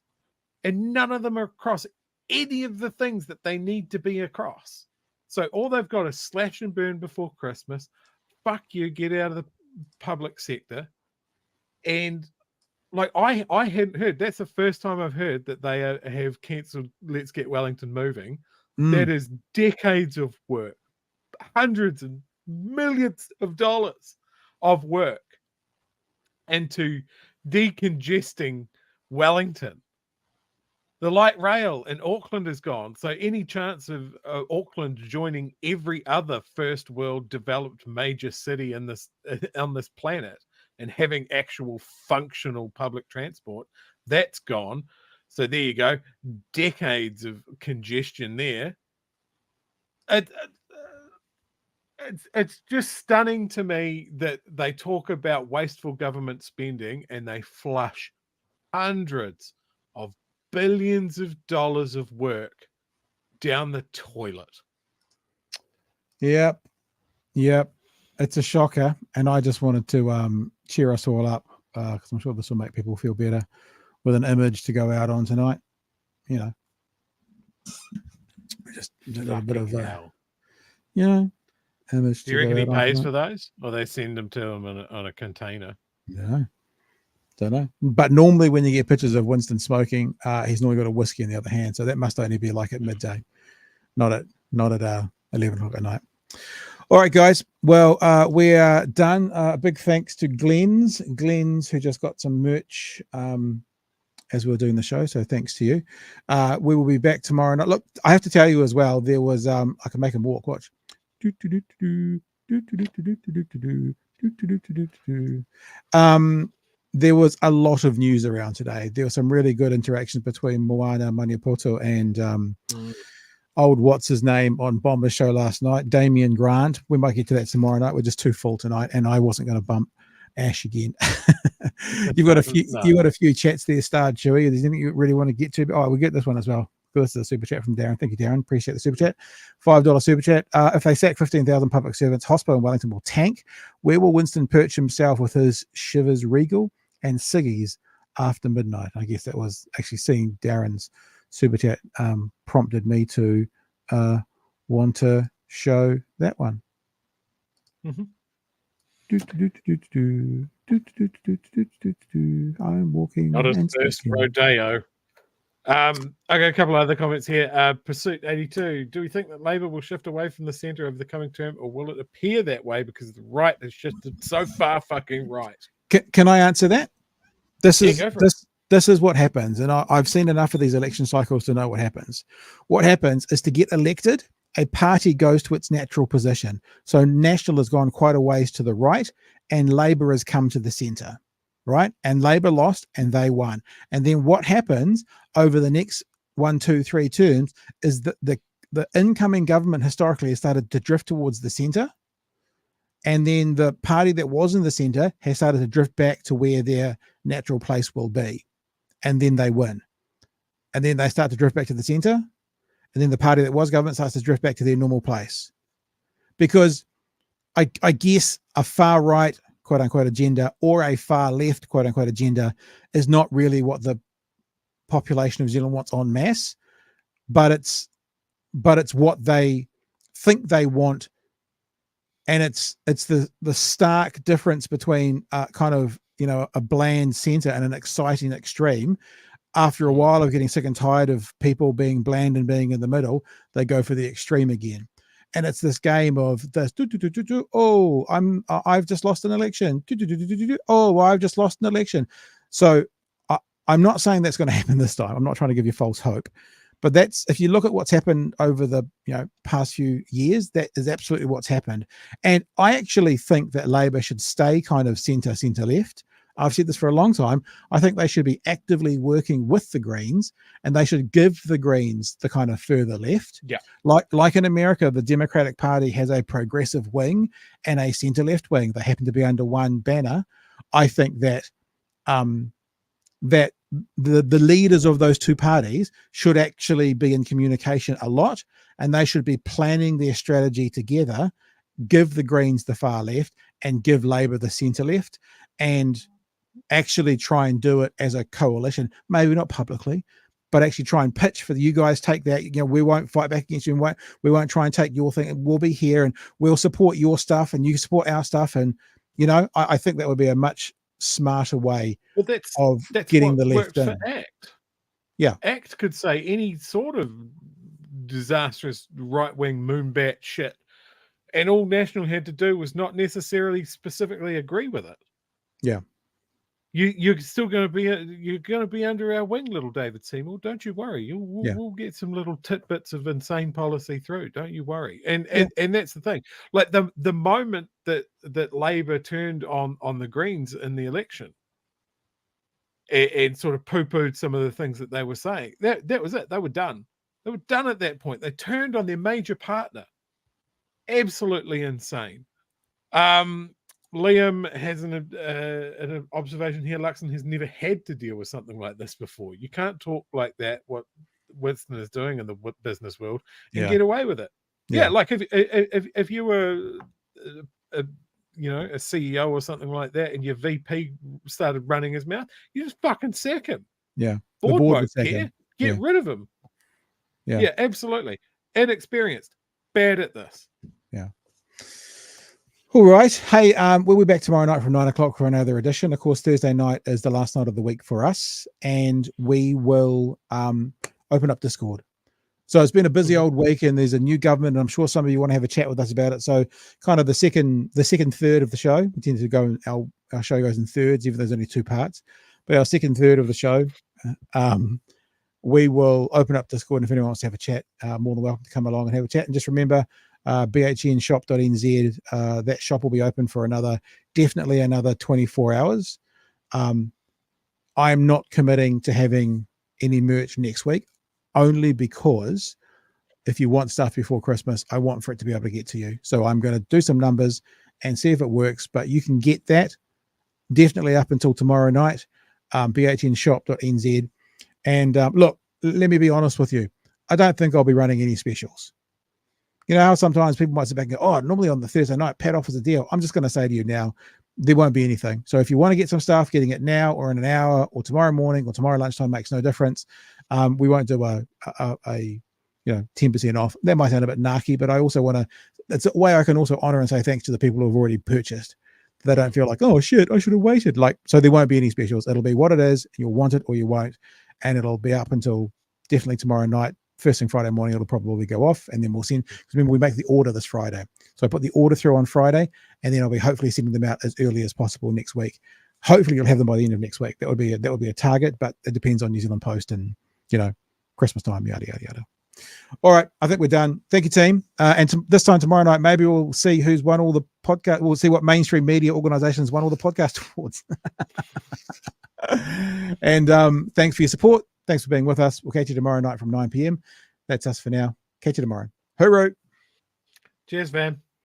and none of them are across any of the things that they need to be across. So all they've got is slash and burn before Christmas. Fuck you, get out of the public sector. And like I hadn't heard, that's the first time I've heard that they have cancelled Let's Get Wellington Moving. That is decades of work, hundreds and millions of dollars of work into decongesting Wellington. The light rail in Auckland is gone. So any chance of Auckland joining every other first world developed major city in this on this planet and having actual functional public transport, that's gone. So there you go. Decades of congestion there. It's just stunning to me that they talk about wasteful government spending and they flush hundreds of billions of dollars of work down the toilet. Yep. It's a shocker, and I just wanted to cheer us all up because I'm sure this will make people feel better with an image to go out on tonight. You know, just a little bit of image. Do you reckon he pays for those, or they send them to him on a container? No, don't know. But normally, when you get pictures of Winston smoking, he's normally got a whiskey in the other hand, so that must only be like at midday, not at 11 o'clock at night. All right, guys. Well, we are done. Big thanks to Glenn's, who just got some merch as we were doing the show. So thanks to you. We will be back tomorrow night. Look, I have to tell you as well, there was, I can make him walk. Watch. There was a lot of news around today. There was some really good interactions between Moana Maniapoto and old what's his name on Bomber's show last night, Damien Grant. We might get to that tomorrow night. We're just too full tonight, and I wasn't going to bump Ash again. You've got a few chats there, Star Chewy. Is there anything you really want to get to? Oh, we'll get this one as well. This is a super chat from Darren. Thank you, Darren. Appreciate the super chat. $5 super chat. If they sack 15,000 public servants, hospital in Wellington will tank. Where will Winston perch himself with his Shivers Regal and ciggies after midnight? I guess that was actually seeing Darren's super chat prompted me to want to show that one. I'm walking. Not his first rodeo. I got a couple of other comments here. Pursuit 82. Do we think that Labor will shift away from the centre over the coming term, or will it appear that way because the right has shifted so far fucking right? Can I answer that? This is what happens, and I've seen enough of these election cycles to know what happens. What happens is, to get elected, a party goes to its natural position. So National has gone quite a ways to the right, and Labor has come to the centre, right? And Labor lost, and they won. And then what happens over the next 1, 2, 3 terms is that the incoming government historically has started to drift towards the centre, and then the party that was in the centre has started to drift back to where their natural place will be. And then they win. And then they start to drift back to the centre. And then the party that was government starts to drift back to their normal place. Because I guess a far right, quote unquote, agenda or a far left, quote unquote, agenda is not really what the population of New Zealand wants en masse, but it's what they think they want. And it's the stark difference between kind of, a bland center and an exciting extreme. After a while of getting sick and tired of people being bland and being in the middle, they go for the extreme again. And it's this game of this. Oh, I've just lost an election. Oh, I've just lost an election. So I'm not saying that's going to happen this time. I'm not trying to give you false hope, but that's, if you look at what's happened over the past few years, that is absolutely what's happened. And I actually think that Labor should stay kind of centre left. I've said this for a long time. I think they should be actively working with the Greens, and they should give the Greens the kind of further left. Yeah. Like in America, the Democratic Party has a progressive wing and a centre left wing. They happen to be under one banner. I think that that the leaders of those two parties should actually be in communication a lot, and they should be planning their strategy together, give the Greens the far left and give Labor the centre left, and actually try and do it as a coalition, maybe not publicly, but actually try and pitch for you guys. Take that, we won't fight back against you, and we won't try and take your thing. We'll be here and we'll support your stuff and you support our stuff. And I think that would be a much smarter way of getting the left in. ACT. Yeah, ACT could say any sort of disastrous right-wing moonbat shit, and all National had to do was not necessarily specifically agree with it. Yeah. You're still going to be under our wing, little David Seymour. Don't you worry. We'll get some little tidbits of insane policy through. Don't you worry. And that's the thing. Like the moment that Labor turned on the Greens in the election and sort of poo-pooed some of the things that they were saying, that was it. They were done. They were done at that point. They turned on their major partner. absolutely insane. Liam has an observation here. Luxon has never had to deal with something like this before. You can't talk like that, what Winston is doing in the business world, and get away with it. Yeah, like if you were a CEO or something like that, and your VP started running his mouth, you just fucking sack him. Yeah, board won't care. Get rid of him. Yeah, absolutely. Inexperienced, bad at this. Yeah. All right. Hey, we'll be back tomorrow night from 9 o'clock for another edition. Of course, Thursday night is the last night of the week for us, and we will open up Discord. So it's been a busy old week, and there's a new government, and I'm sure some of you want to have a chat with us about it. So kind of the second third of the show, we tend to go, our show goes in thirds, even though there's only 2 parts. But our second third of the show, we will open up Discord, and if anyone wants to have a chat, more than welcome to come along and have a chat. And just remember, bhnshop.nz, that shop will be open for definitely another 24 hours. I'm not committing to having any merch next week, only because if you want stuff before Christmas, I want for it to be able to get to you. So I'm going to do some numbers and see if it works, but you can get that definitely up until tomorrow night, bhnshop.nz. And look, let me be honest with you. I don't think I'll be running any specials. You know how sometimes people might sit back and go, oh, normally on the Thursday night, Pat offers a deal. I'm just going to say to you now, there won't be anything. So if you want to get some stuff, getting it now or in an hour or tomorrow morning or tomorrow lunchtime makes no difference. We won't do a 10% off. That might sound a bit narky, but I also want to, it's a way I can also honor and say thanks to the people who have already purchased. They don't feel like, oh shit, I should have waited. So there won't be any specials. It'll be what it is. You'll want it or you won't. And it'll be up until definitely tomorrow night. First thing Friday morning, it'll probably go off, and then we'll send, because remember, we make the order this Friday. So I put the order through on Friday, and then I'll be hopefully sending them out as early as possible next week. Hopefully you'll have them by the end of next week. That would be a target, but it depends on New Zealand Post and, Christmas time, yada, yada, yada. All right, I think we're done. Thank you, team. And this time tomorrow night, maybe we'll see who's won all the podcast. We'll see what mainstream media organizations won all the podcast awards. And thanks for your support. Thanks for being with us. We'll catch you tomorrow night from 9 p.m. That's us for now. Catch you tomorrow. Hooroo. Cheers, man.